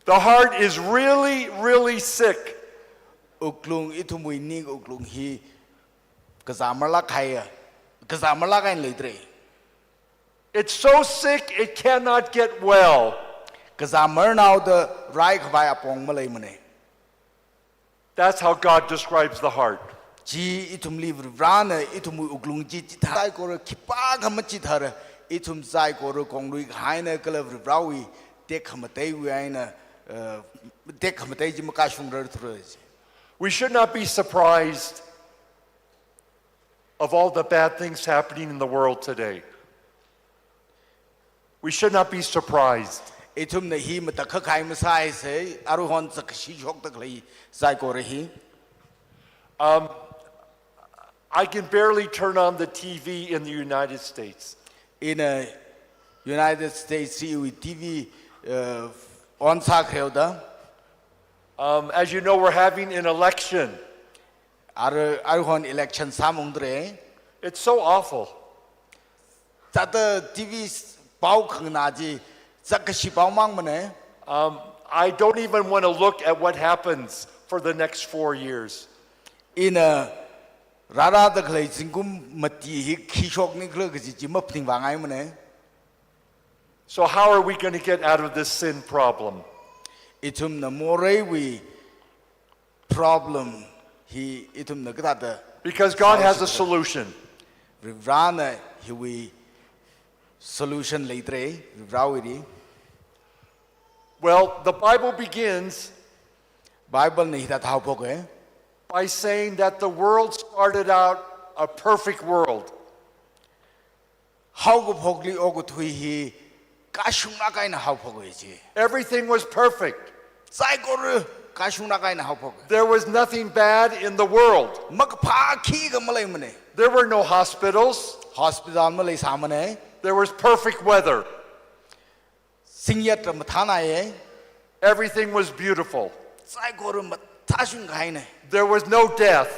The heart is really, really sick. Uklung itum wi ning uklung hi kazamarla khaya. Kazamarla kain leitre. It's so sick it cannot get well. Kazamar now the rai khwai apong malai mane. That's how God describes the heart. Ji itum liv vrana itum wi uklung ji tai ko khipa kham chi thar itum sai ko kong lui haina kala vrawi te khamatei wi aina te khamatei ji maka shungrar thru. We should not be surprised of all the bad things happening in the world today. We should not be surprised. Itum na hi mata kha khai masai se aruhon sakshi jok tak lai sai ko hi. I can barely turn on the TV in the United States. In United States TV on sa khreuda As you know, we're having an election. aruhon election samungdre It's so awful. tata TV pau khang na ji sakshi pau mang mane. I don't even want to look at what happens for the next 4 years. In rara da khlai singum mati hi khishok ni khlo gi ji map ting wangai mane. So how are we going to get out of this sin problem? Itum na morai wi problem hi itum na gata Because God has a solution. Rivrana hi wi solution leitre rivrawiri. Well, the Bible begins Bible ni hita thau pok by saying that the world started out a perfect world. how go phokli ogo thui hi kashung na kai na how phok ji Everything was perfect. sai ko kashung na kai na how phok There was nothing bad in the world. mak pha khi ga malai mane There were no hospitals. hospital malai samane There was perfect weather. singyat ma thana ye Everything was beautiful. sai ko ma thashung kai ne There was no death.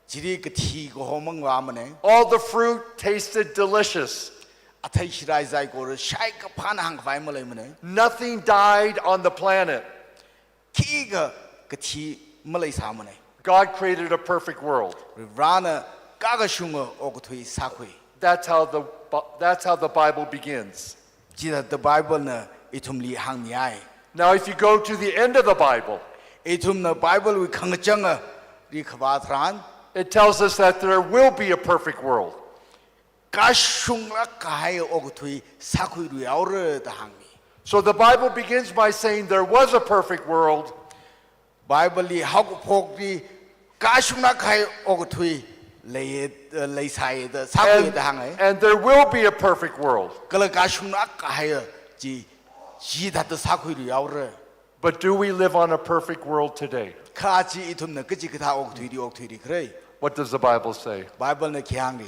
jiri ka thi go homang wa mane All the fruit tasted delicious. athai shirai sai ko shai ka phan hang vai malai mane Nothing died on the planet. khi ga ka thi malai samane God created a perfect world. rana ka ga shung ogo thui sa khoi. That's how the Bible begins. Jida the Bible na itum li hang mi ai. Now, if you go to the end of the Bible, Itum na Bible we khang chang ri khwa thran it tells us that there will be a perfect world. ka shung la kai og thui sa khui ru aur da hang mi. So the Bible begins by saying there was a perfect world, Bible li how ko phok di ka shung la kai og thui lei sai da sa khui da hang ai. and there will be a perfect world. Kala ka shung la kai ji ji da da sa khui ru aur. But do we live on a perfect world today? Kha chi itum na ka ji ka tha og thui di khrei. What does the Bible say? Bible na khyang di.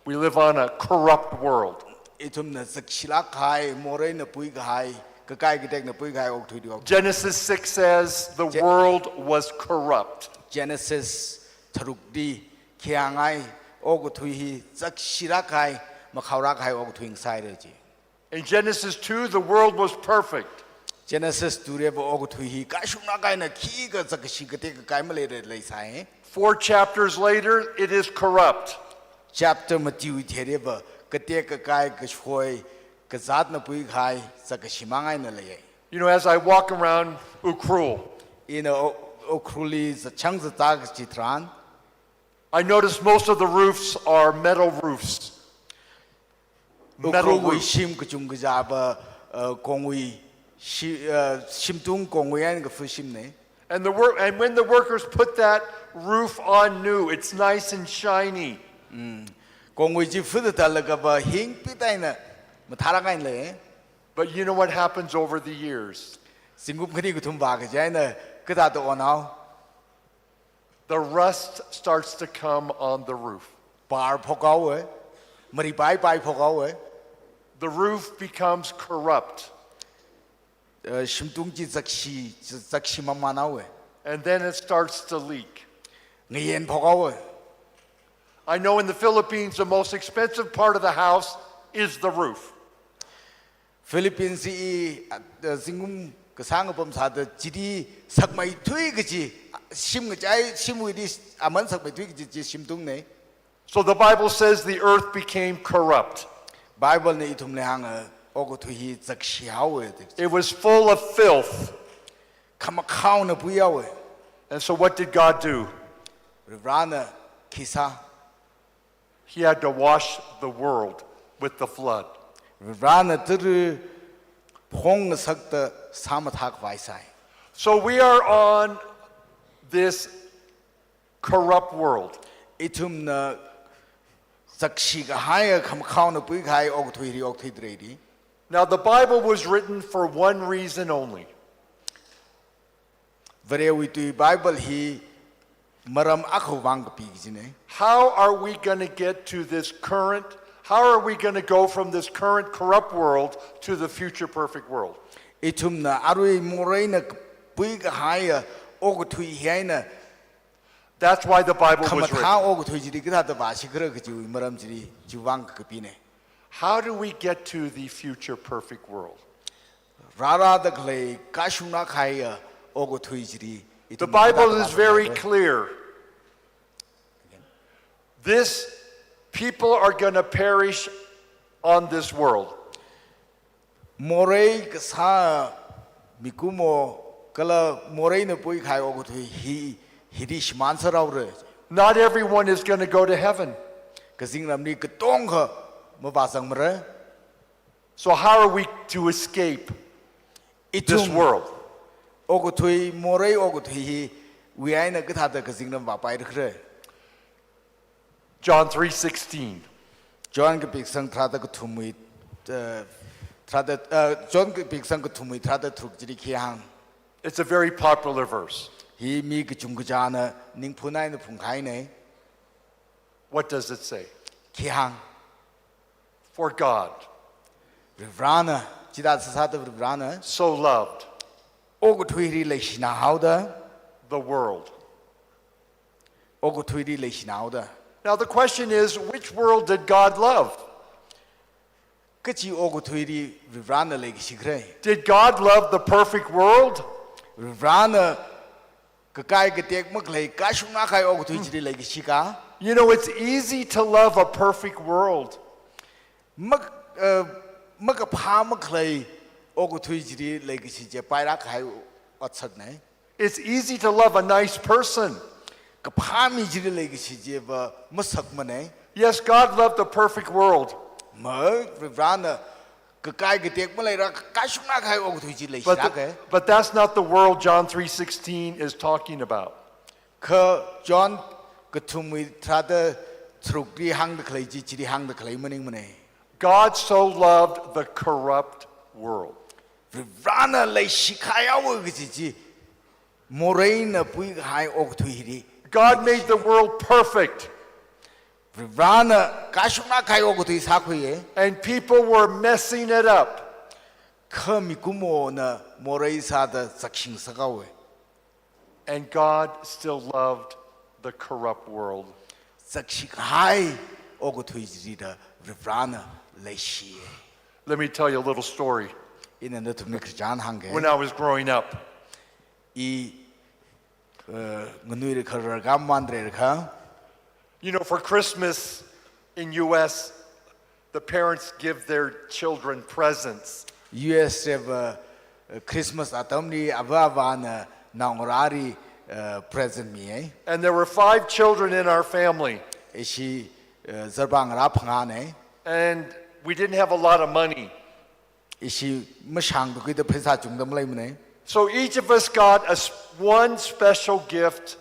We live on a corrupt world. Itum na sakshila khai morai na pui khai ka kai ki tek na pui khai og thui di og. Genesis 6 says the world was corrupt. Genesis tharuk di khyang og thui hi sakshira khai ma khawra khai og thui sai re ji. In Genesis 2, the world was perfect. Genesis 2 re bo og thui hi ka shung na kai na khi ga zak shi ga te ka kai ma le re lai sai 4 chapters later, it is corrupt. chapter ma ti wi the re ba ka te ka kai ka shoi ka zat na pui khai zak shi ma ngai na le You know, as I walk around Ukhrul, in Ukhrul is a chang za ta chi tran I notice most of the roofs are metal roofs. Metal Ukhrul wi roofs. shim ka chung ga ja ba kong wi shim tung kong wi an ga fu shim ne And when the workers put that roof on new, it's nice and shiny. kong wi ji fu da la ga ba hing pi tai na ma thara kai le But you know what happens over the years? singup khari ku thum ba ga ja na ka da to onao The rust starts to come on the roof. par phokau we mari pai phokau we The roof becomes corrupt. shim tung ji zak shi ma ma na we And then it starts to leak. ngien phokau we I know in the Philippines, the most expensive part of the house is the roof. Philippines i singum ka sang pom sa da ji di sak mai thui ga ji shim ga chai shim wi di aman sak mai thui ga ji shim tung ne So the Bible says the earth became corrupt. Bible ne itum le hang og thui hi zak shi hao we It was full of filth. kham khao na pu yaw we And so what did God do? rana kisa He had to wash the world with the flood. rana tur phong sak ta sam thak vai sai So we are on this corrupt world. itum na zak shi ga hai kham khao na pu khai og thui ri og thui dre di Now the Bible was written for one reason only. Vare wi tu Bible hi maram akhu wang pi ji ne How are we going to get to this current, how are we going to go from this current corrupt world to the future perfect world? itum na arui morai na pui ga hai og thui hai na That's why the Bible kham was tha written. og thui ji ga da ba shi gra ga ji maram ji ji wang ka pi ne How do we get to the future perfect world? ra ra da khle ka shu na khai og thui ji The Bible is very clear. This people are going to perish on this world. morai ka sa mikumo kala morai na pui khai og thui hi hirish man sa raw re Not everyone is going to go to heaven. ka sing ram ni ka tong kha ma ba sang mra So how are we to escape this world? og thui morai og thui hi wi ai na ka tha da ka sing ram ba pai re John 3:16. John ke pik sang thra da ka thumui thra da John ke pik sang ka thumui thra da thruk ji khi hang It's a very popular verse. hi mi ka chung ka ja na ning phunai na phung khai ne What does it say? khi hang For God Rivrana chi da sa da Rivrana so loved og thui ri le shi na hau da the world. og thui ri le shi na hau da Now the question is, which world did God love? ka chi og thui ri Rivrana le shi gre Did God love the perfect world? Rivrana ka kai ka tek mak le ka shu na khai og thui ji le shi ka You know, it's easy to love a perfect world. mak mak pha mak le og thui ji le shi je pai ra khai at sak ne It's easy to love a nice person. ka pha mi ji le shi je ba ma sak ma ne Yes, God loved the perfect world. ma Rivrana ka kai ka tek ma le ra ka shu na khai og thui ji le shi But, ra ke but that's not the world John 3:16 is talking about. ka John ka thumui thra da thruk ri hang da khlai ji chi hang da khlai maning ma ne God so loved the corrupt world. Rivrana le shi khai au ga ji morai na pui hai og thui ri God made the world perfect, Rivrana ka shu na khai og thui sa khoi e and people were messing it up. khami kumo na morai sa da sakshin sagawe And God still loved the corrupt world. sakshi hai og thui ji da Rivrana le shi Let me tell you a little story. in the Christian hange when I was growing up. I ngunui khar gam mandre kha You know, for Christmas in U.S., the parents give their children presents. US Christmas atamni avavana naungrari present me And there were 5 children in our family. ishi zerbang ra phangane And we didn't have a lot of money. ishi mashang du de phaisa chungdam laimne So each of us got one special gift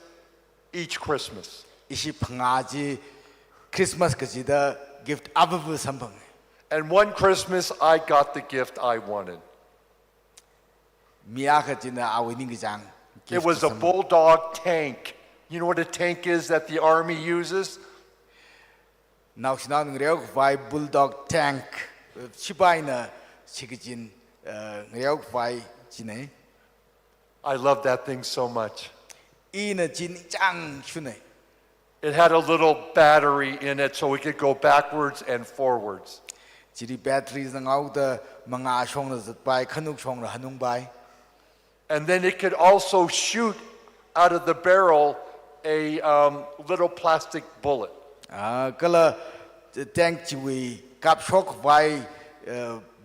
each Christmas. ishi phangaji Christmas kaji da gift ababu sambang And one Christmas, I got the gift I wanted. miya kajina awining jang It was a bulldog tank. You know what a tank is that the army uses? now sinang reog vai bulldog tank chibaina chigijin reog vai jine I love that thing so much. ina jin chang shune It had a little battery in it so we could go backwards and forwards. jiri batteries ngau da manga shong na zat bai khanuk shong na hanung bai And then it could also shoot out of the barrel a little plastic bullet. kala tank chiwi kap shok vai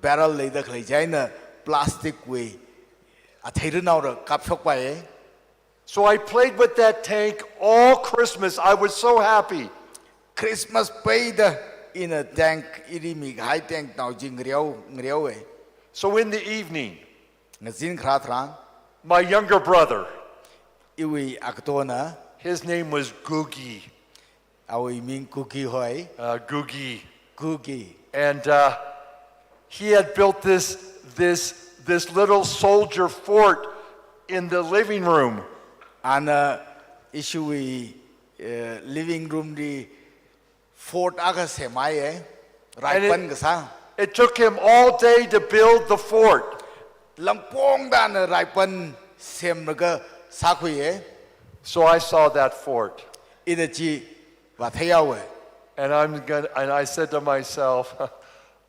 barrel le da khlai jaina plastic we athairu naw ra kap shok bai So I played with that tank all Christmas. I was so happy. Christmas paid in a tank irimi high tank naw jing ngriao we So in the evening, ngazin khratran my younger brother, iwi aktona his name was Googie. awi min cookie hoi Googie. cookie And he had built this little soldier fort in the living room. ana isui living room di fort aga semai rai And pan ga sa it took him all day to build the fort. lampong dan rai pan sem ga sa khui So I saw that fort. ina chi wa thayao we And I said to myself,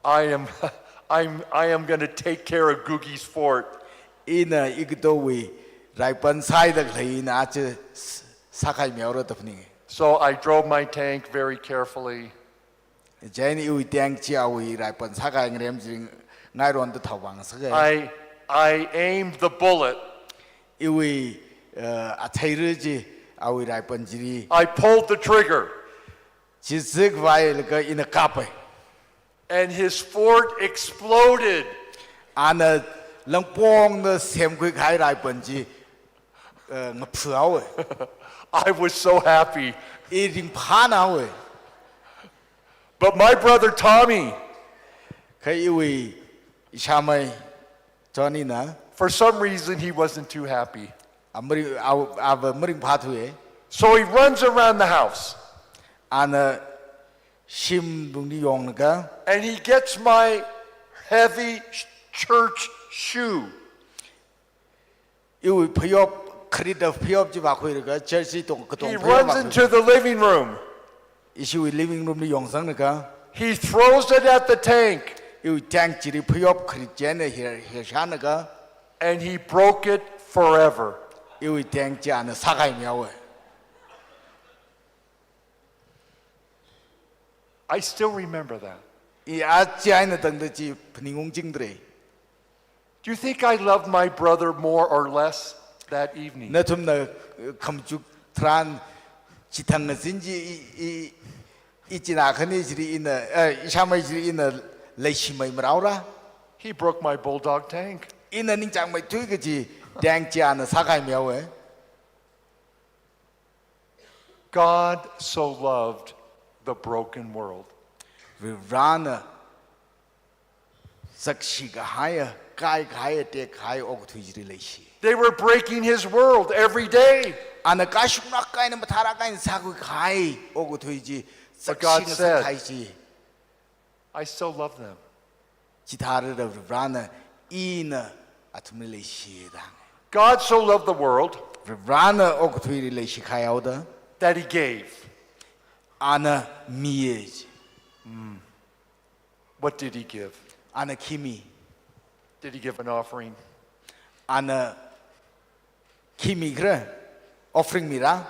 I am going to take care of Googie's fort. ina igdo we rai pan sai da khlai na che sa khai myaw ro tapni So I drove my tank very carefully. jain ui tang chi awi rai pan sa khai ngrem jing ngai ron da thawang sa ga I aimed the bullet. iwi a thairu ji awi rai pan jiri I pulled the trigger. chi zig vai ga ina kapai And his fort exploded. ana lampong na sem khui khai rai pan ji ngaphuawe I was so happy. e ring phana we But my brother Tommy, khai iwi ishamai Johnny na for some reason, he wasn't too happy. amri av mring phathu So he runs around the house ana shim bung ni yong ga and he gets my heavy church shoe. iwi phayop khrid of phayop ji ba khoi ga church tong ka He tong runs into the living room. ishi living room ni yong sang ga He throws it at the tank iwi tank ji phayop khrid jen he shan ga and he broke it forever. iwi tank ji ana sa kai myaw I still remember that. I a chai na tang de ji phningong jing dre Do you think I loved my brother more or less that evening? na thum na kham chu tran chi thang na jin ji I china khani ji in ishamai ji in leishi mai mraura He broke my bulldog tank. in ning chang mai thui ga ji dang chi ana sa kai myaw God so loved the broken world. Vivrana sakshi ga haya kai kai te kai ok thui ji leishi They were breaking his world every day. ana ka shuk na kai na mathara kai sa ku khai ok thui ji But God sakshi na said- khai ji I still love them. Chithara da Vivrana ina athumni leishi da God so loved the world Vivrana ok thui leishi khayau da that he gave. ana miye What did he give? ana kimi Did he give an offering? Ana kimi kre offering mira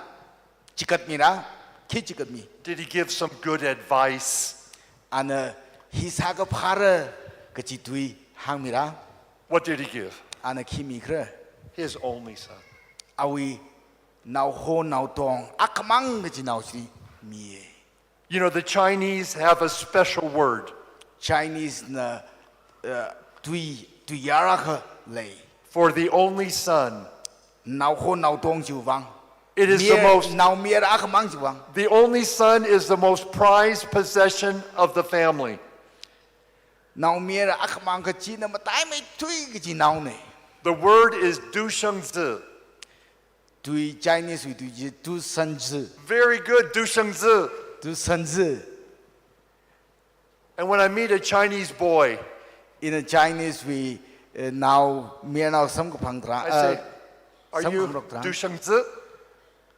chikat mira ki chikat mi. Did he give some good advice? Ana hisaga phara kachitui hang mira. What did he give? Ana kimi kre His only son. awi now ho now tong akamang kachi now si mi. You know, the Chinese have a special word. Chinese na tui yara ka lay. For the only son. Now ho now tong jiu wang. It is the most, now mir akamang jiu wang. the only son is the most prized possession of the family. Now mir akamang kachi na matai mai tui kachi now ne. The word is du sheng zi. Tui Chinese we do tu san zi. Very good, du sheng zi. Tu san zi. And when I meet a Chinese boy, In a Chinese we now mir now sam ko phang tra. I say, are Some you kumrok tra. du sheng zi?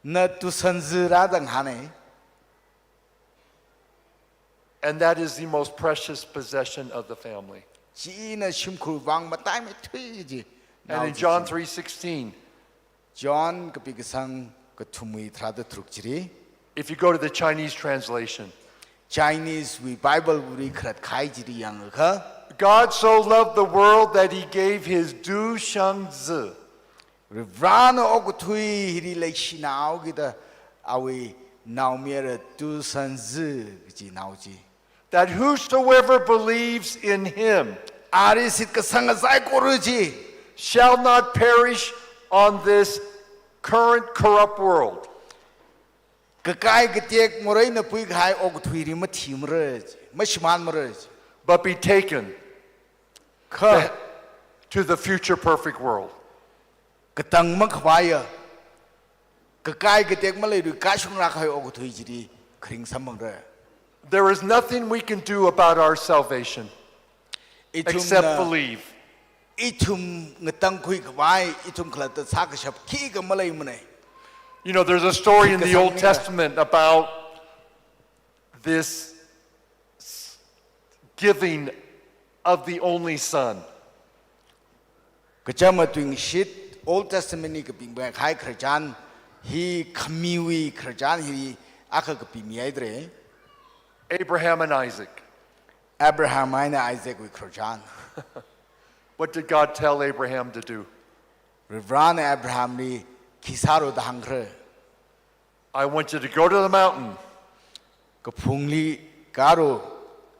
Na tu san zi ra dang hane. And that is the most precious possession of the family. Chi na shim khul wang matai mai tui ji. And in John 3:16, John ka pi sang ka thumui thra da truk chiri. if you go to the Chinese translation, Chinese we Bible we khat khai jiri yang ka. God so loved the world that he gave his du sheng zi. Rana og thui hiri lai shinao gida awi now mir tu san zi ji now ji. That whosoever believes in him Ari sit ka sang zai koru ji. shall not perish on this current corrupt world, Kakai ketek morai na pui khai og thui ri ma thim re ji. Ma shman ma re ji. but be taken Kha to the future perfect world. katang ma khwaya. Kakai ketek ma lai ru ka shung ra khai og thui ji khring samang re. There is nothing we can do about our salvation except believe. Itum ngatang kui khwai itum khla ta sa ka shap ki ka ma lai ma nei. You know, there's a story in the Old Testament about this giving of the only son. Kachama tuing shit Old Testament ni kaping ba khai khrajan hi khamiwi khrajan hi akha kaping yai dre. Abraham and Isaac. Abraham and Isaac we khrajan. What did God tell Abraham to do? Rivran Abraham ni kisaro da hangre. I want you to go to the mountain. Kapungli karo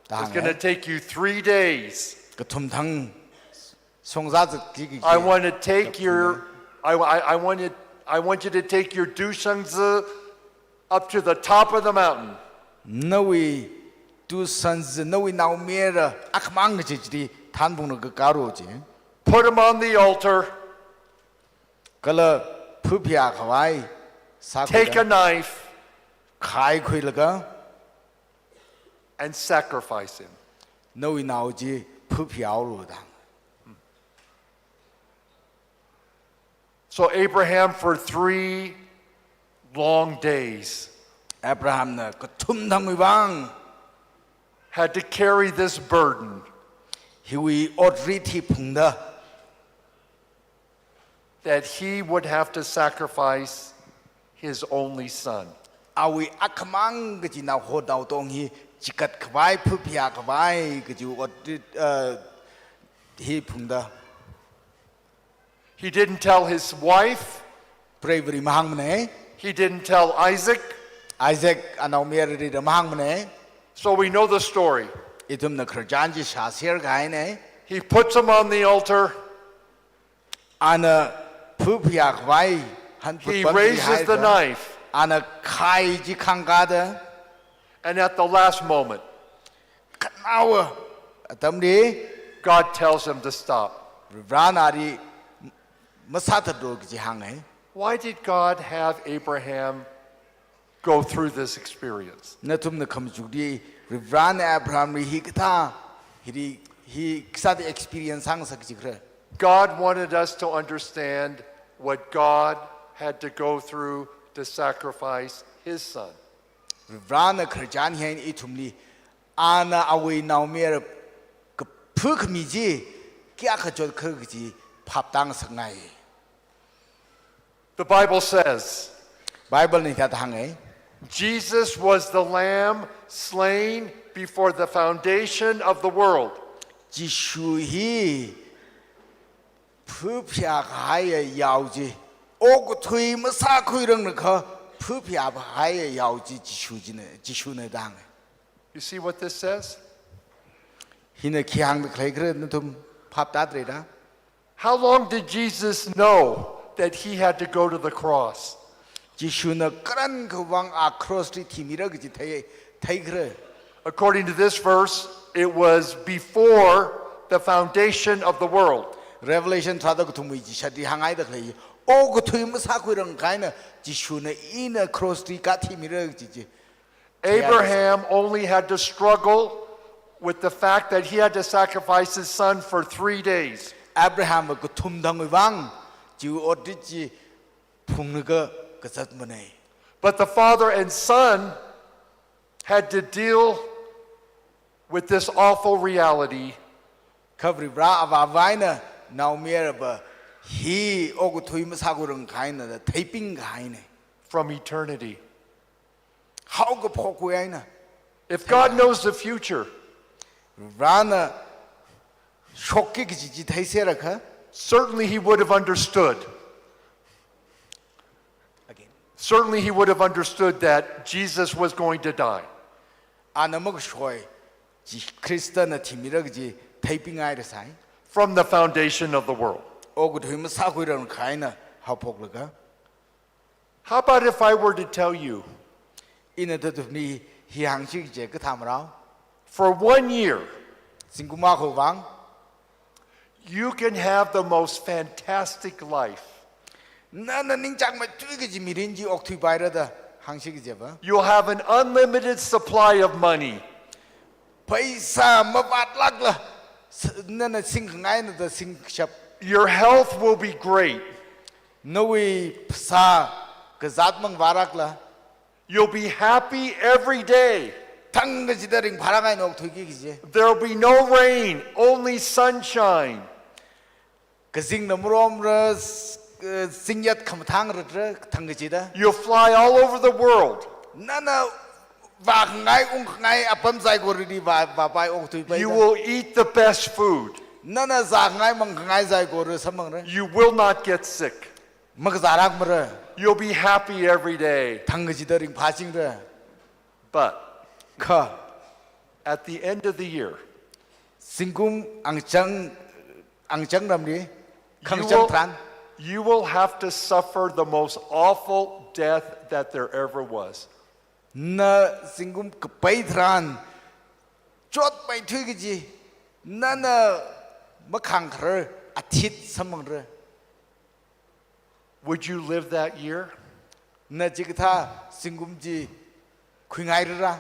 da It's going to hangre. take you 3 days. Katum thang songza zat ki. I want to take your, I want you to take your du sheng zi up to the top of the mountain. Nawi tu sons nawi now mera akmang ji ji than bung no karo ji. Put him on the altar. Kala phupya khwai sa Take a knife khai khui laga and sacrifice him. nawi now ji phupya ru da. So Abraham, for 3 long days, Abraham na kathum thang wi bang had to carry this burden hiwi odri thi phungda that he would have to sacrifice his only son. awi akhamang gi na ho daw tong hi chikat khwai phupya khwai gi ju odri hi phungda. He didn't tell his wife, Bravery mahang mane he didn't tell Isaac, Isaac anaw mer ri da mahang mane so we know the story. itum na khrajan ji sha ser gai ne He puts him on the altar, ana phupya khwai han he raises the knife, ana khai ji khanga da and at the last moment, kanawa atam ri God tells him to stop. Ranari masata dog ji hang hai. Why did God have Abraham go through this experience? Natum na kham judi Ran Abraham ri hi kata hi ksad experience hang sak jikre. God wanted us to understand what God had to go through to sacrifice his son. Ran kharjan hi itumli ana awi now mer phuk mi ji kia khajot khurgi phaptang sangai The Bible says, Bible ni ta hangai Jesus was the lamb slain before the foundation of the world. Jishu hi phupya haya yauji og thui ma sa khui rang na kha phupya haya yauji jishu ne dang You see what this says? hina khiang de khlai gre na tum phap ta tre da How long did Jesus know that he had to go to the cross? jishu na kran khwang a cross ti thimira gi thai gre According to this verse, it was before the foundation of the world. Revelation thada ku thumui ji shati hangai da khlai og thui ma sa khui rang kai na jishu na ina cross ti ka thimira ji Abraham only had to struggle with the fact that he had to sacrifice his son for 3 days. Abraham ku thum dang wang ju odi ji phung ga kasat mane But the father and son had to deal with this awful reality khabri bra ava vaina now mere ba hi og thui ma sa gu rang khai na da taiping gai ne from eternity. how go phok ku ai na If God knows the future, rana shokki gi ji thai se rakha certainly he would have understood. again Certainly he would have understood that Jesus was going to die. anamag shoi ji Christian na thimira gi taiping ai ra sai From the foundation of the world. og thui ma sa gu rang khai na how phok laga How about if I were to tell you, ina da tu ni hi hang chi je ka tham rao for 1 year, singuma kho wang you can have the most fantastic life. na na ning chang ma chui gi ji mirin ji ok thui bai ra da hang chi gi je ba You'll have an unlimited supply of money. paisa ma bat lak la na na sing ngai na da sing shap Your health will be great. no we sa ka zat mang warak la You'll be happy every day. thang ga ji da ring phara ngai nok thui gi je There'll be no rain, only sunshine. ka sing na mrom ra sing yat kham thang ra thang ga ji da You'll fly all over the world. na na wa ngai ung ngai apam sai go ri ba pai ok thui pai You will eat the best food. na na za ngai mang ngai zai go ra samang ra You will not get sick. mag zarak mra You'll be happy every day. thang ga ji da ring pha ching ra But kha at the end of the year, singkum angchang ram ni khang you chang will, tran you will have to suffer the most awful death that there ever was. na singkum ka pai tran chot pai thui gi ji na na ma khang khar athit samang ra Would you live that year? na ji tha singkum ji khungai ra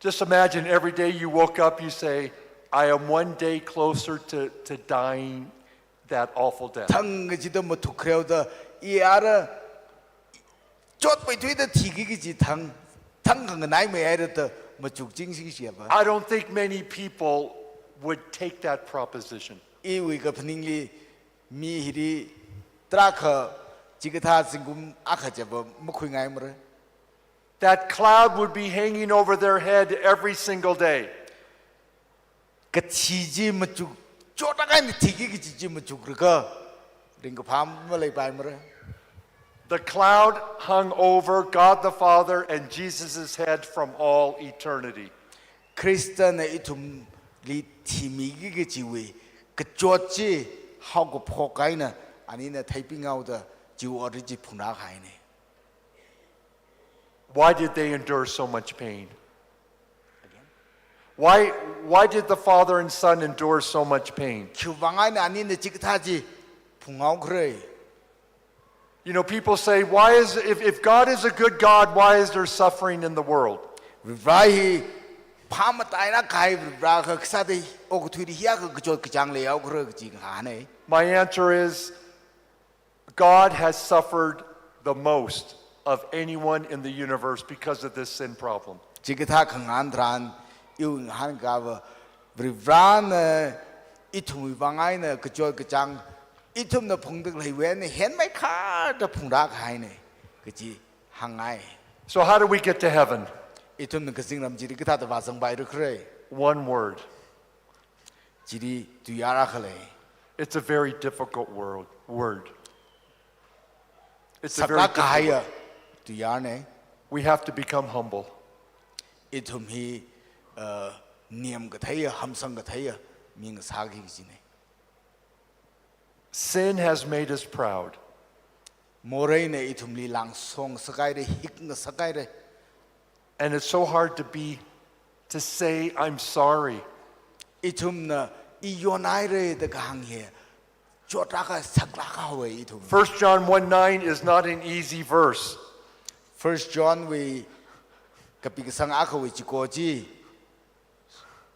Just imagine every day you woke up, you say, I am one day closer to dying that awful death. thang ga ji da ma thu khreu da yara chot pai thui da thi gi ji thang ga nai me ai ra da ma chuk jing si sia ba I don't think many people would take that proposition. e wi ga phning li mi hi ri tra kha ji ga tha singkum a kha ja ba ma khungai mra That cloud would be hanging over their head every single day. ka chi ji ma chuk chot ga ni thi gi ji ma chuk ra ka ring ga pham ma lai pai mra The cloud hung over God the Father and Jesus' head from all eternity. Christian na itum li thimi gi chi we ka chot chi how go phokai na ani na typing out the jiu origi phuna khai ne Why did they endure so much pain? Why did the Father and Son endure so much pain? khu wangai na ani na chi tha ji phungau khrei You know, people say, why is if God is a good God, why is there suffering in the world? vai pham tai na khai bra kha sa dei ok thui hi ya ka chot ka chang le au khrei ji ha ne My answer is God has suffered the most of anyone in the universe because of this sin problem. chi tha khang an dran yu han ga ba bran ít thùng vàng ai nè cái chỗ cái trang ít thùng nó phùng được lấy về này hiện mấy khá đó phùng ra cái này cái gì hàng ngày. So how do we get to heaven? ít thùng nó cái sinh làm gì cái thà vào sân bay được rồi. One word. Chỉ đi tùy ara cái này. It's a very difficult word. It's a Sắc very lá cái difficult. à tùy ara này. We have to become humble. ít thùng hi niệm cái thấy hâm sang cái thấy mình cái sao cái gì này. Sin has made us proud. Moray này ít thùng li lang song sakai đấy hik ng sakai đấy. And it's so hard to say I'm sorry. ít thùng na ionai đấy the gang here. Chốt ra cái sắc lá cái way ít thùng. 1 John 1:9 is not an easy verse. 1 John we kapig sang ako we chikoji.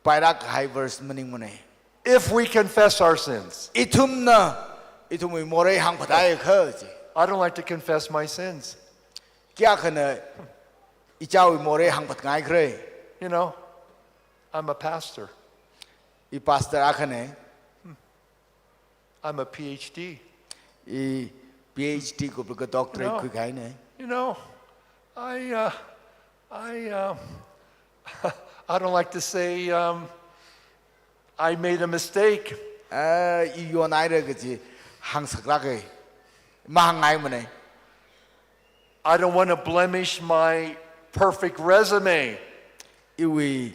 Pairak high verse maning mo này. If we confess our sins. Itum we moray hang patay khờ chứ. I don't like to confess my sins. Kya khana ichaw we moray hang pat ngai khre. You know, I'm a pastor. I pastor akhane. I'm a PhD. I PhD ko pag doctorate No. ko khai ne. You know, I don't like to say I made a mistake. Ionai re cái gì hang sakla cái. Ma hang ngai mo này. I don't want to blemish my perfect resume. Iwi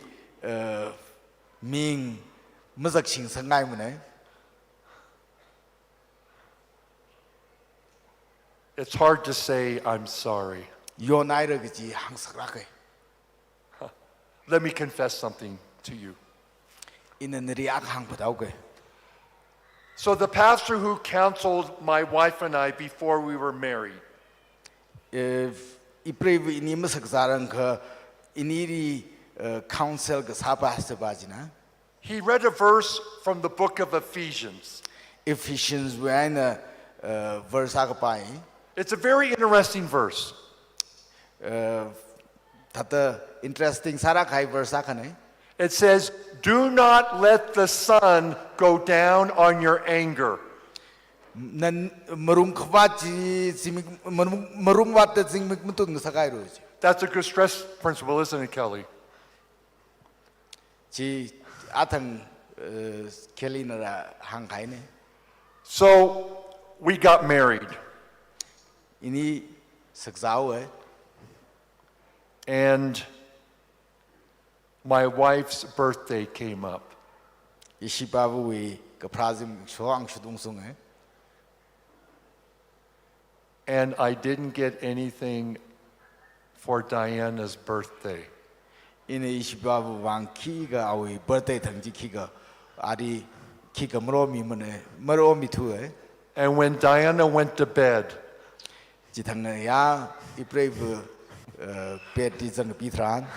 ming mazak sing sang ngai mo này. It's hard to say I'm sorry. Ionai re cái gì hang sakla cái. Let me confess something to you. Ina niriak hang patao cái. So the pastor who counseled my wife and I before we were married, Iprev ini masak zarang ka iniri council ka sapa hasabajina. he read a verse from the book of Ephesians. Ephesians when verse akapai. It's a very interesting verse. Tata interesting sara kai verse akane. It says, "Do not let the sun go down on your anger." Nan marum khwaji simik marum wat sing mutun sakai roji. That's a good stress principle, isn't it, Kelly? Chi athang kelly na hang kai ne. So we got married, Ini sakzao and my wife's birthday came up. Ishibabu we ka prazim shoang shudung sung And I didn't get anything for Diana's birthday. Ini ishibabu wang ki ga awi birthday thangji ki ga ari ki ga maro mi thu And when Diana went to bed, ji thang ya iprev pet di jang pitran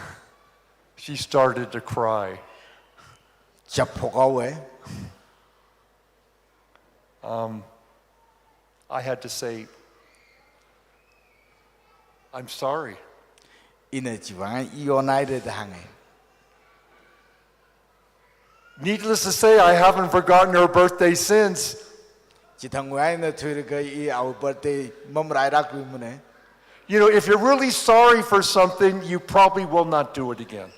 she started to cry. chap phokao I had to say, I'm sorry. ina ji wang ionai de hang Needless to say, I haven't forgotten her birthday since. ji thang wai na thur ga I our birthday mamrai rak wi mane You know, if you're really sorry for something, you probably will not do it again.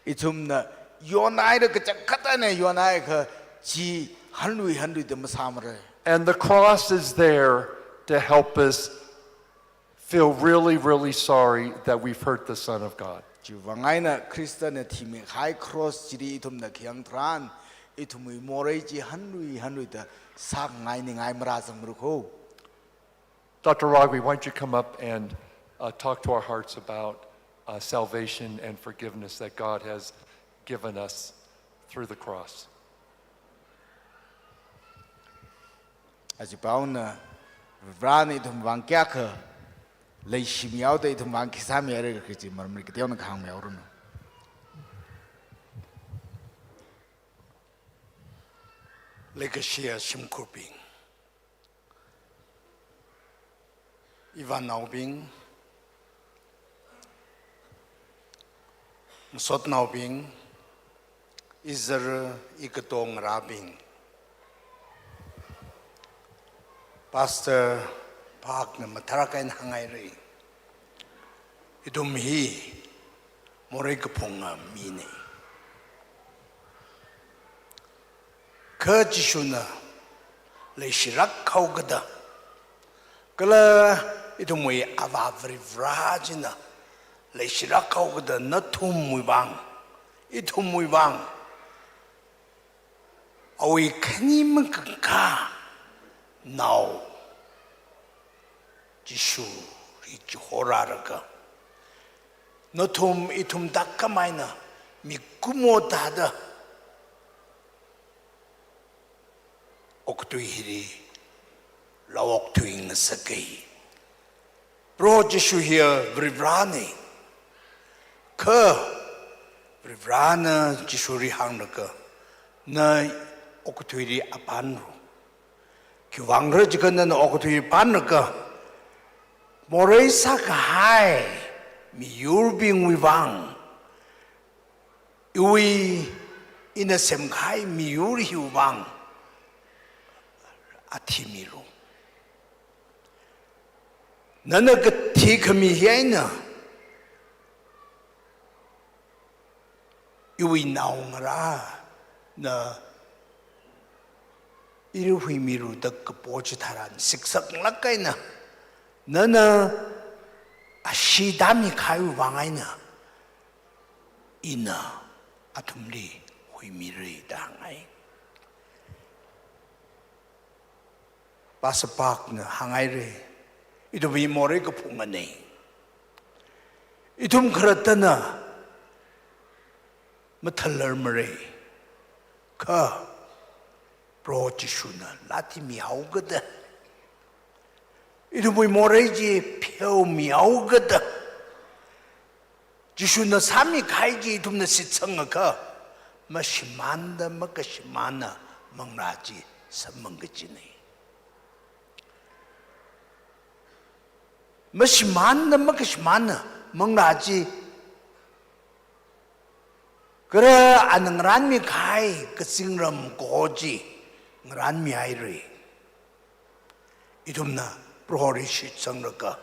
itum na ionai de ka khata ne ionai ka ji hanui de masamre And the cross is there to help us feel really, really sorry that we've hurt the Son of God. ji wangai na Christian na thimi high cross ji itum na kyang tran itum morai ji hanui da sak ngai ni ngai mara sang mru Dr. Ragwi, why don't you come up and talk to our hearts about salvation and forgiveness that God has given us through the cross. As you found, Vrani itum wang kya ka lei shimiao de itum wang kisami ere ka ji marmri ka tiaw na khang me orun Legacy simkuping Ivan Naubing Sot Naubing Izer Ikatong Rabing Pastor Park na matarakain hangay rin. Idumhi moray kapunga mini. Ka jishu na lay shirak kaugada. Kala idumwi avavri vrajina lay shirak kaugada na tumwibang. Itumwibang. Awi kanim ka now jishu ri horaraga. No tum itum dakka maina mi kumo dada oktui hiri lawok tuing na sakay bro jishu here vrivrani ka vrivrana jishu ri hang na oktui ri apanru ki wangra jikana na oktui panaka moray sakay mi yurbing wivang iwi ina semkai mi yuri hiwang atimiru nana ka tikami hiena iwi naungara na iruhi miru dak pochitaran siksak lakkaina nana 아시담이 가요 왕아이나 이나 아툼리 회미를 당하이 바스박나 항아이를 이도비 모래 그 풍만네 이tum 그렇다나 뭐탈러머리 그 브로지슈나 라티미 하우거든 이름이 모래지 표미하거든 지슈나 삼이 가이지 이tum나 시청어가 마시만다 먹가시만나 먹라지 선먹지네 마시만다 먹가시만나 먹라지 그래 안랑란미 가이 그 싱럼 고지 란미 아이리 이tum나 Prohori shitsangaka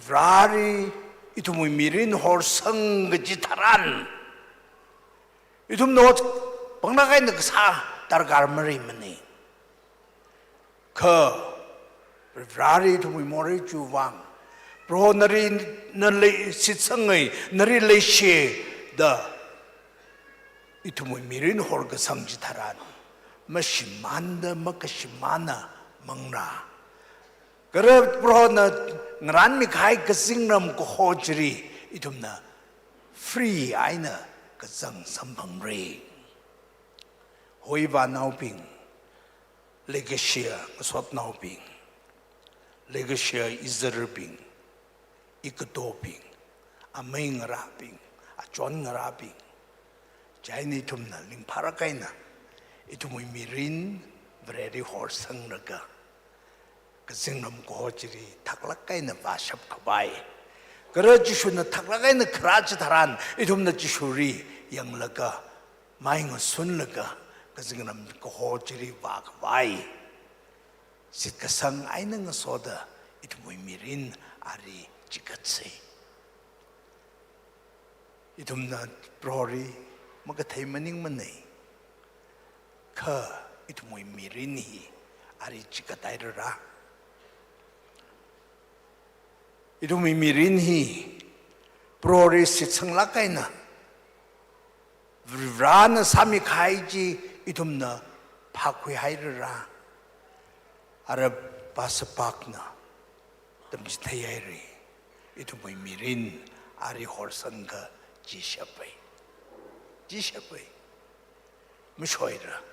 Vrari itum mirin hor sang jitaran itum not pangnakay nagsa targarmari mani ka Vrari itum mori juwang Pro nari nali sitsangay nari leishe da itum mirin hor gasang jitaran Mashimanda makashimana mangra 그래 브로나 ngranmi khai kasingram ko hojri itumna free aina kasang sambang re hoiba nauping legacia maswat nauping legacia izarbing ikatoping amay ngaraping ajon ngaraping jaini tumna lingparakaina itumuy mirin vredi horsang naga 그생놈 고지리 탁락가이나 바샵 가바이 그러 지슈나 탁락가이나 크라치다란 이dom나 지슈리 양라가 마잉어 순라가 그생놈 고지리 바가바이 시카상 아이는 소다 이도모이 미린 아리 지katse 이dom나 브로리 뭐가 태마닝 만네 카 이도모이 미린이 아리 지카다이르라 이름이 미린히 프로리스 청락가이나 브라나 삼이 가이지 이름나 파쿠하이르라 아랍 바스박나 덤지타야이리 이름이 미린 아리 홀선가 지샤바이 무쇼이라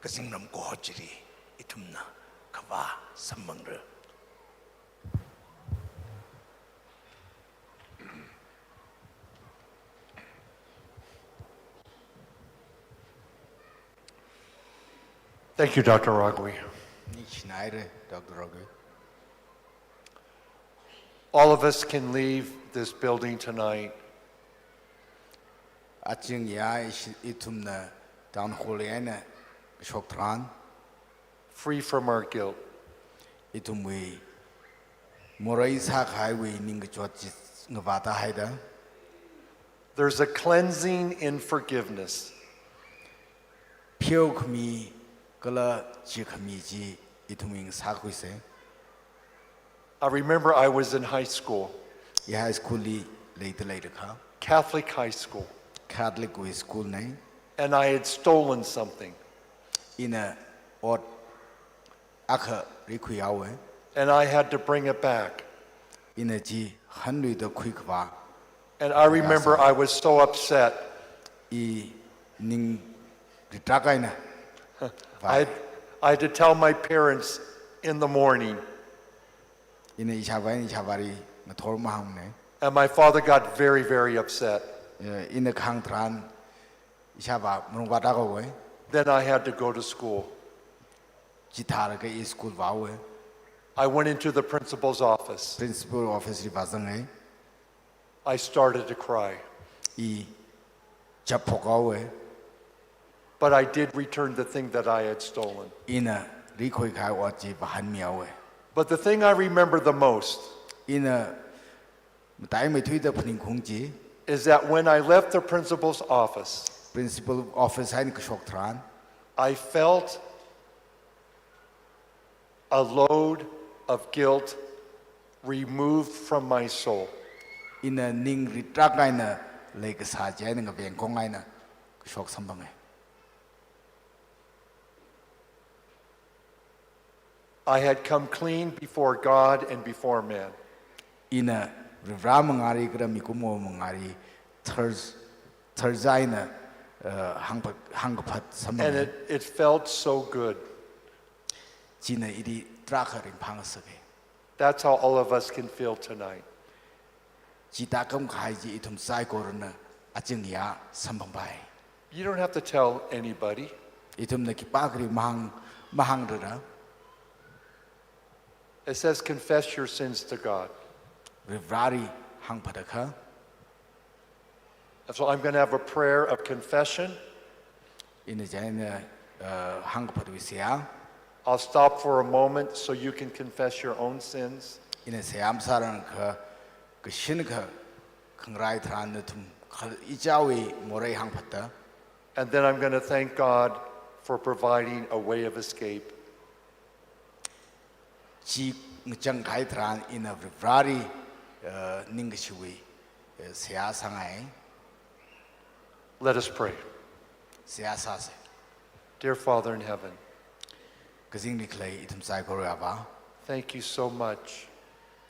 그생남 고호지리 이름나 가바 삼망르 Thank you, Dr. Ragui. All of us can leave this building tonight Tangkhul free from our guilt. itum we morai sa khai we ning chot ngwata haida. There's a cleansing in forgiveness. Pyo khmi kala chi khmi ji ituming sa khu se. I remember I was in high school, Ya high school li later kha. Catholic high school, Catholic school nai. and I had stolen something. In a odd akha rikuyawe. And I had to bring it back. In a ji hanlu the quick va. And I remember I was so upset. I ning ritakaina. I had to tell my parents in the morning, In a chavari mathor mahamne. and my father got very, very upset. In a khang tran chava mrungwata go. Then I had to go to school. Jithara ke school vawe. I went into the principal's office. Principal office ribazang I started to cry. I chapokawe. But I did return the thing that I had stolen. In a rikoi kai waji bahan miawe. But the thing I remember the most In a tai me thui the phning khung ji. is that when I left the principal's office, Principal office hain kshok tran. I felt a load of guilt removed from my soul. In a ning ritakaina like sa jan nga beng kongaina kshok sambang. I had come clean before God and before man. In a Ramangari Gramikumo Mangari Thursdaina Hangpat And Samang it felt so good. China Idi Drakar in Pangasake. That's how all of us can feel tonight. Chitakam Kaiji itum Saikorna Achingya Sambambai. You don't have to tell anybody. Itum Nakipagri Mahangdra It says confess your sins to God. Rivari Hangpadaka. And so I'm going to have a prayer of confession. In a Jaina Hangpadvisia. I'll stop for a moment so you can confess your own sins. In a Siam Saranka Kashinka Kangrai Tranatum Ijawi More Hangpata. And then I'm going to thank God for providing a way of escape. Chi Chang Kai Tran in a very Ningashui Sia Sangai Let us pray. Sia Sase. Dear Father in heaven, Kazing Niklay itum Saikoriaba thank you so much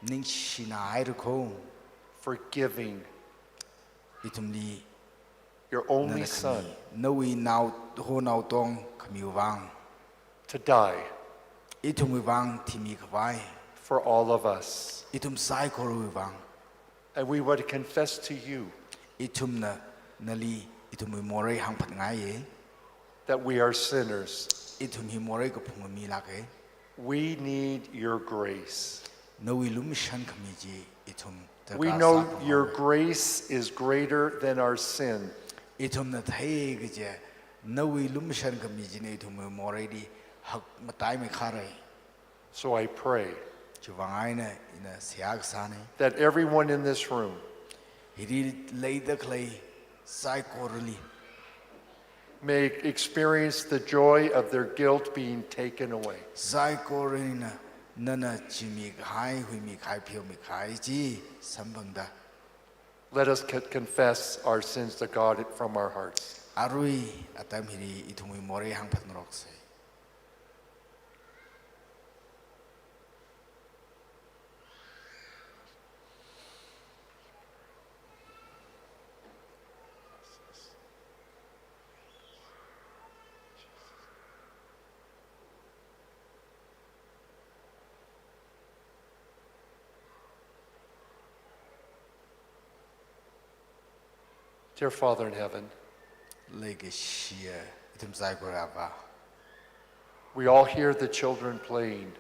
Ning Shina Irko for giving itum li your only Son No we now ho now dong Kamiwang to die itum wang Timi Kawai for all of us. itum Saikoriwang And we want to confess to you itum na nali itum more hangpat ngai that we are sinners. itum hi more ko phungmi lake We need your grace. no we lumishan kamiji itum We know your grace is greater than our sin. itum na thai ge no we lumishan kamiji ne itum more di hak matai me khare So I pray chuwangaina ina siag sane that everyone in this room hiri leida clay psychorally may experience the joy of their guilt being taken away. psychorina nana chimi khai hui mi khai phio mi khai ji sambangda Let us confess our sins to God from our hearts. arui atam hiri itumi more hangpat norok se Dear Father in heaven, lege shia itum psychoraba we all hear the children playing.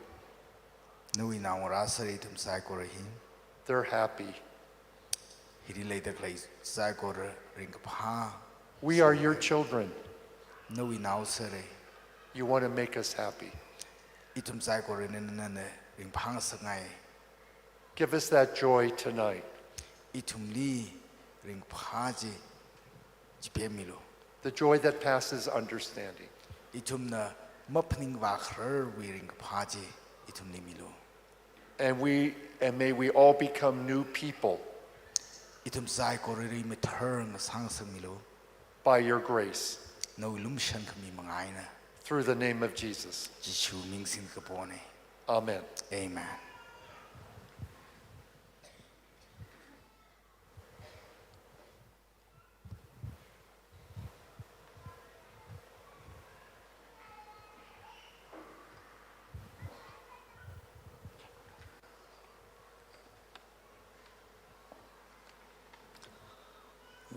no we now rasari itum psychorahin They're happy. hiri leida clay psychor ring pha We are your children. no we now sare You want to make us happy. itum psychorin nana ring phang sangai Give us that joy tonight. itum li ring phaji jipe milo The joy that passes understanding. itum na mapning wa khar wi ring phaji itum li milo And may we all become new people itum zai ko ri mi thang sang sang milo by your grace no lum shan khami mangai na through the name of Jesus. jisu ming sin ka pone Amen. amen.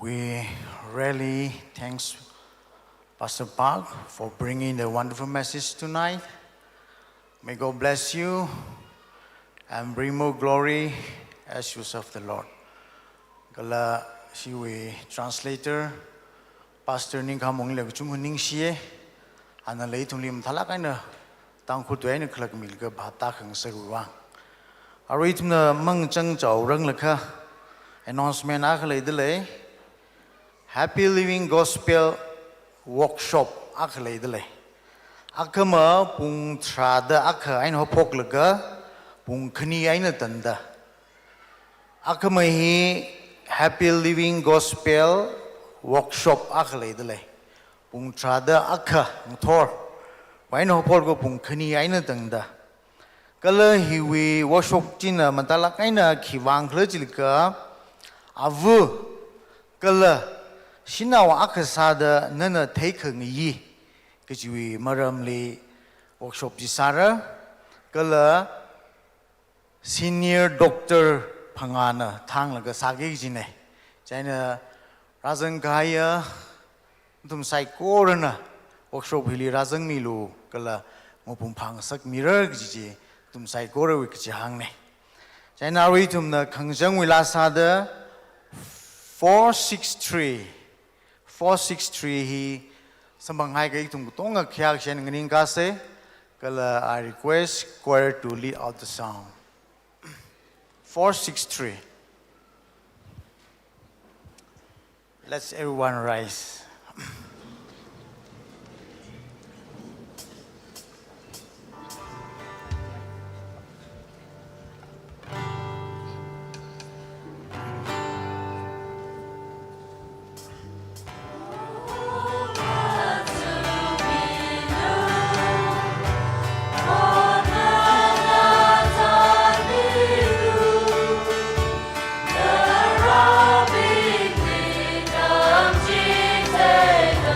We really thanks Pastor Park for bringing the wonderful message tonight. May God bless you and bring more glory as you serve the Lord. Gala siwe translator Pastor Ningka Mongile Chung Ning Xie ana lei tung lim thala kaina Tangkhul tuai ne khlak mil ka bhata khang sewa. Arit na mang chang chau rang lakha announcement a khlei de lei Happy Living Gospel Workshop akhlei de lei. Akama pung trada akha ain hopok laga pung khni aina tanda. Akama hi Happy Living Gospel Workshop akhlei de lei. Pung trada akha thor. Wain hopol ko pung khni aina tanda. Kala hiwi workshop china mantalak aina khiwang khlajilka avu kala Shinawa akasada nana taken yi kajui maramli workshop jisara kala senior doctor pangana thang laga sagi jine China razang kaya tum sai korana workshop hili razang milu kala mopum phang sak mirror ji tum sai kora wik jang ne China ri tum na khangjang wilasada 463 hi sambangai ga itum tonga khyak chen ngning ka se kala I request choir to lead out the song 463 let's everyone rise The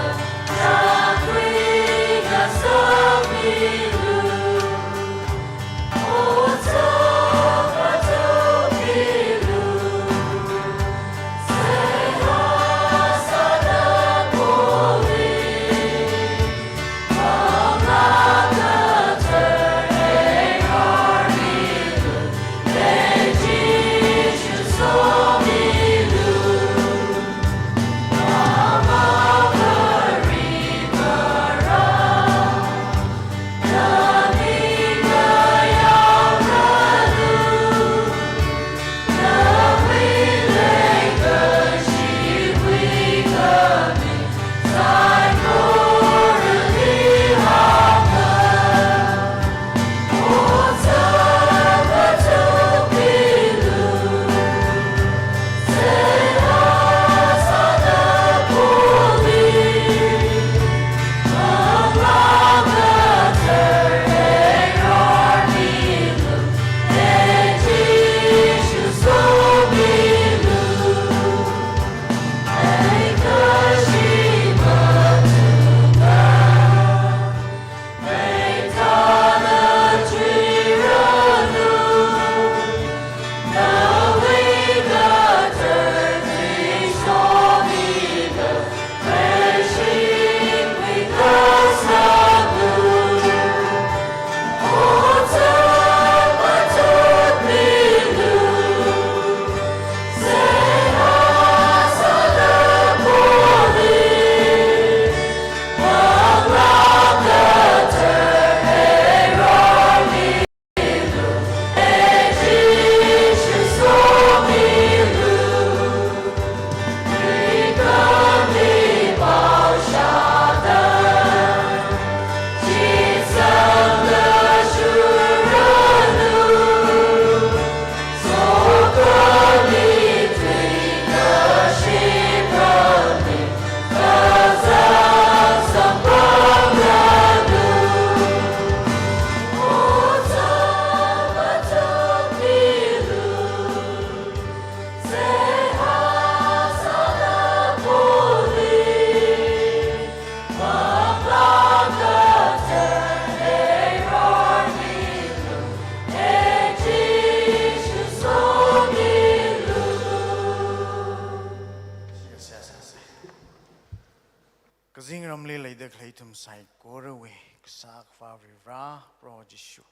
zing ram le lai de khlei tum sai ko re we sak fa ri ra pro jishu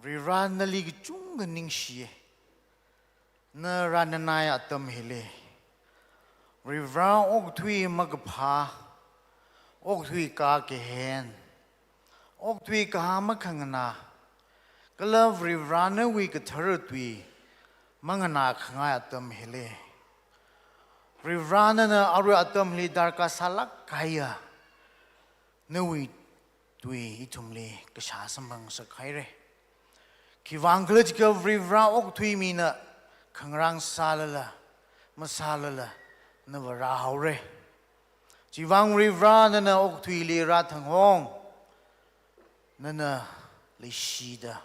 ri ra na li gi chung ga ning shi na ra na na ya tam hele ri ra ok thui mag pha ok thui ka ke hen ok thui ka ma khang na ka love ri ra na we ka thar thui mangana khanga ya tam hele Rivrana na aru atam li darka salak kaya nawi tui itumli kasha sambang sakhaire Evangelist ka rivra ok tui mina khangrang salala masalala na wara haure Jiwang rivra na ok tui li ra thanghong na li shida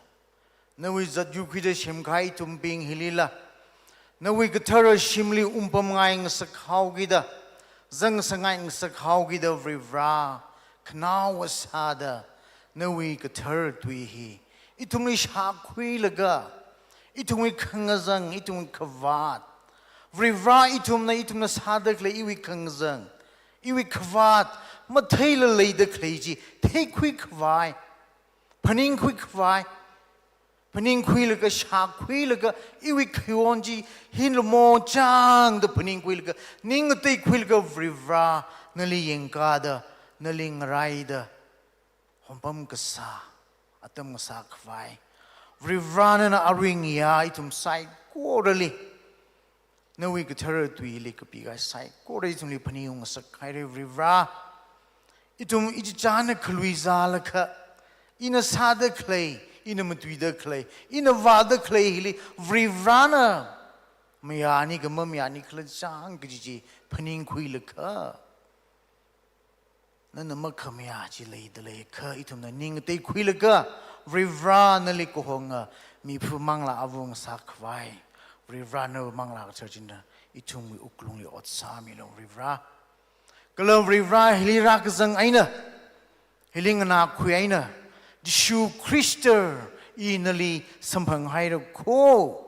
nawi zadyu khide shemkhai tumping hilila Nawi katara shimli ngaing sakhaw gida zang sangaing sakhaw gida rivra khna wasada nawi katar tuihi itumli shakhui laga itumli khangazang itumli khavat rivra itumna sadak le iwi khangazang iwi khavat mathaila leida khleji thekhui khwai phaning khui khwai Pening kui lega sha kui lega iwi kionji hin lo mo chang the pening kui lega ning te kui lega rivra nali yengka da nali ngarai da hompam kasa atam ngasa kwai rivra na aring ya itum sai korali nawi kathar tui le kapi ga sai korali itum le pening ngasa kai rivra itum ijana khluiza lakha ina sada clay ina matuida clay ina vada clay hili vrivrana mayani gama mayani khala chang giji phaning khui lakha nana makhamya chi lei dale kha itumna ning te khui laka vrivrana le ko honga mi phu mangla avung sakwai vrivrana mangla churchinda itum wi uklung li otsa mi lo vrivra kala vrivra hili rak zang aina hiling na khui aina Jishu Christer inali sampang hairo ko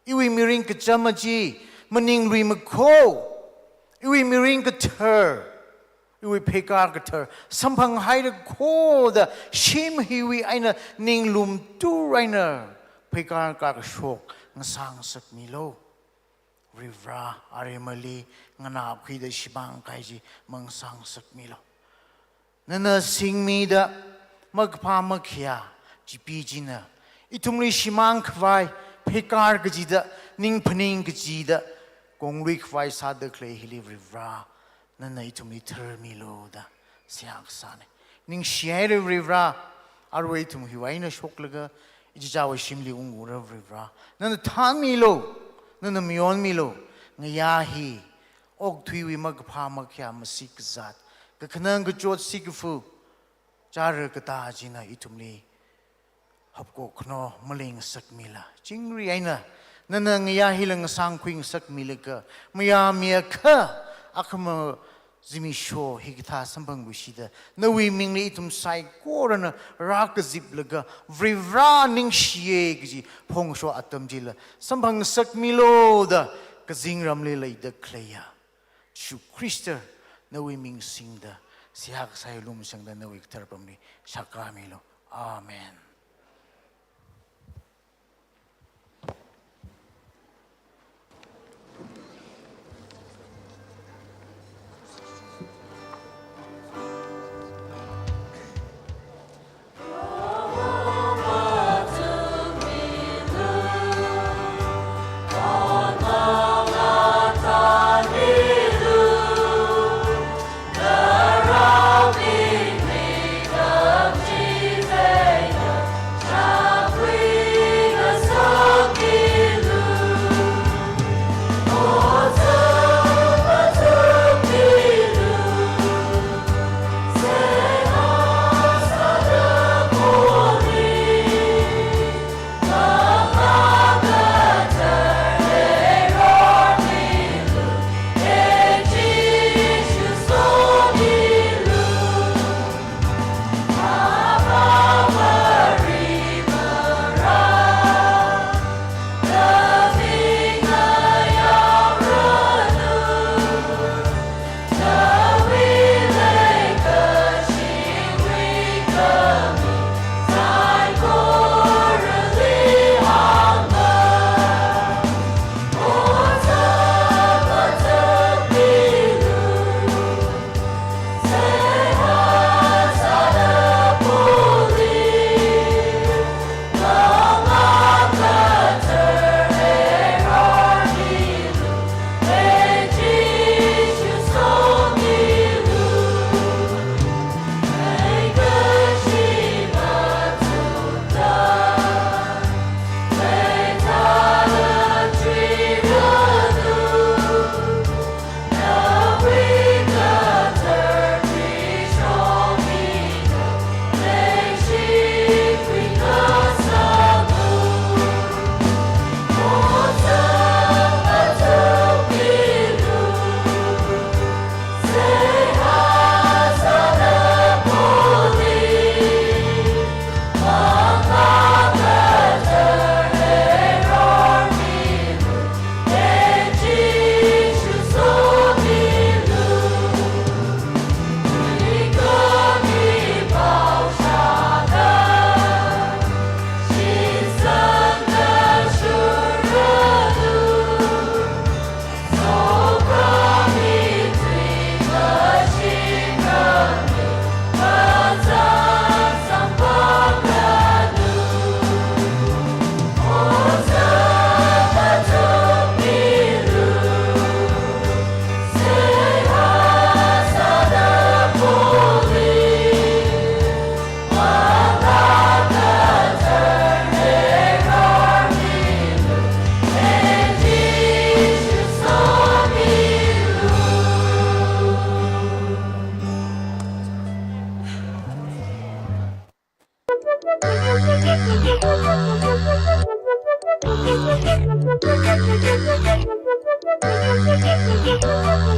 iwi miring kachamaji maning ri mako iwi miring kater iwi pekar kater sampang hairo ko da shim hiwi aina ning lum tu aina pekar ka shok ngasang sak milo rivra arimali ngana khi da shibang kaiji mangsang sak milo nana sing mi da magpa makhya jipijina itumli shimang khwai phekar gajida ning phaning gajida kongri khwai sadakle hili rivra nana itumli thermilo da siak sane ning share rivra arwai tum hiwaina shoklaga ijawa shimli ungura rivra nana thamilo nana mion milo ngayahi ok thui magpa makhya masik zat kakhanang gajot sigfu Char kata jina itumli hapko khno maling sakmila chingri aina nana ngya hilang sangkwing sakmila ka maya mia kha akhma zimi sho higtha sambang bushida nawi mingli itum sai korana rak zip laga vrivra ning shie gi phong sho atam jila sambang sakmilo da kazing ramle lai da kleya chu Christer nawi ming sing da siyak sai lum sang da nawi tharpamni sakramilo amen The Oh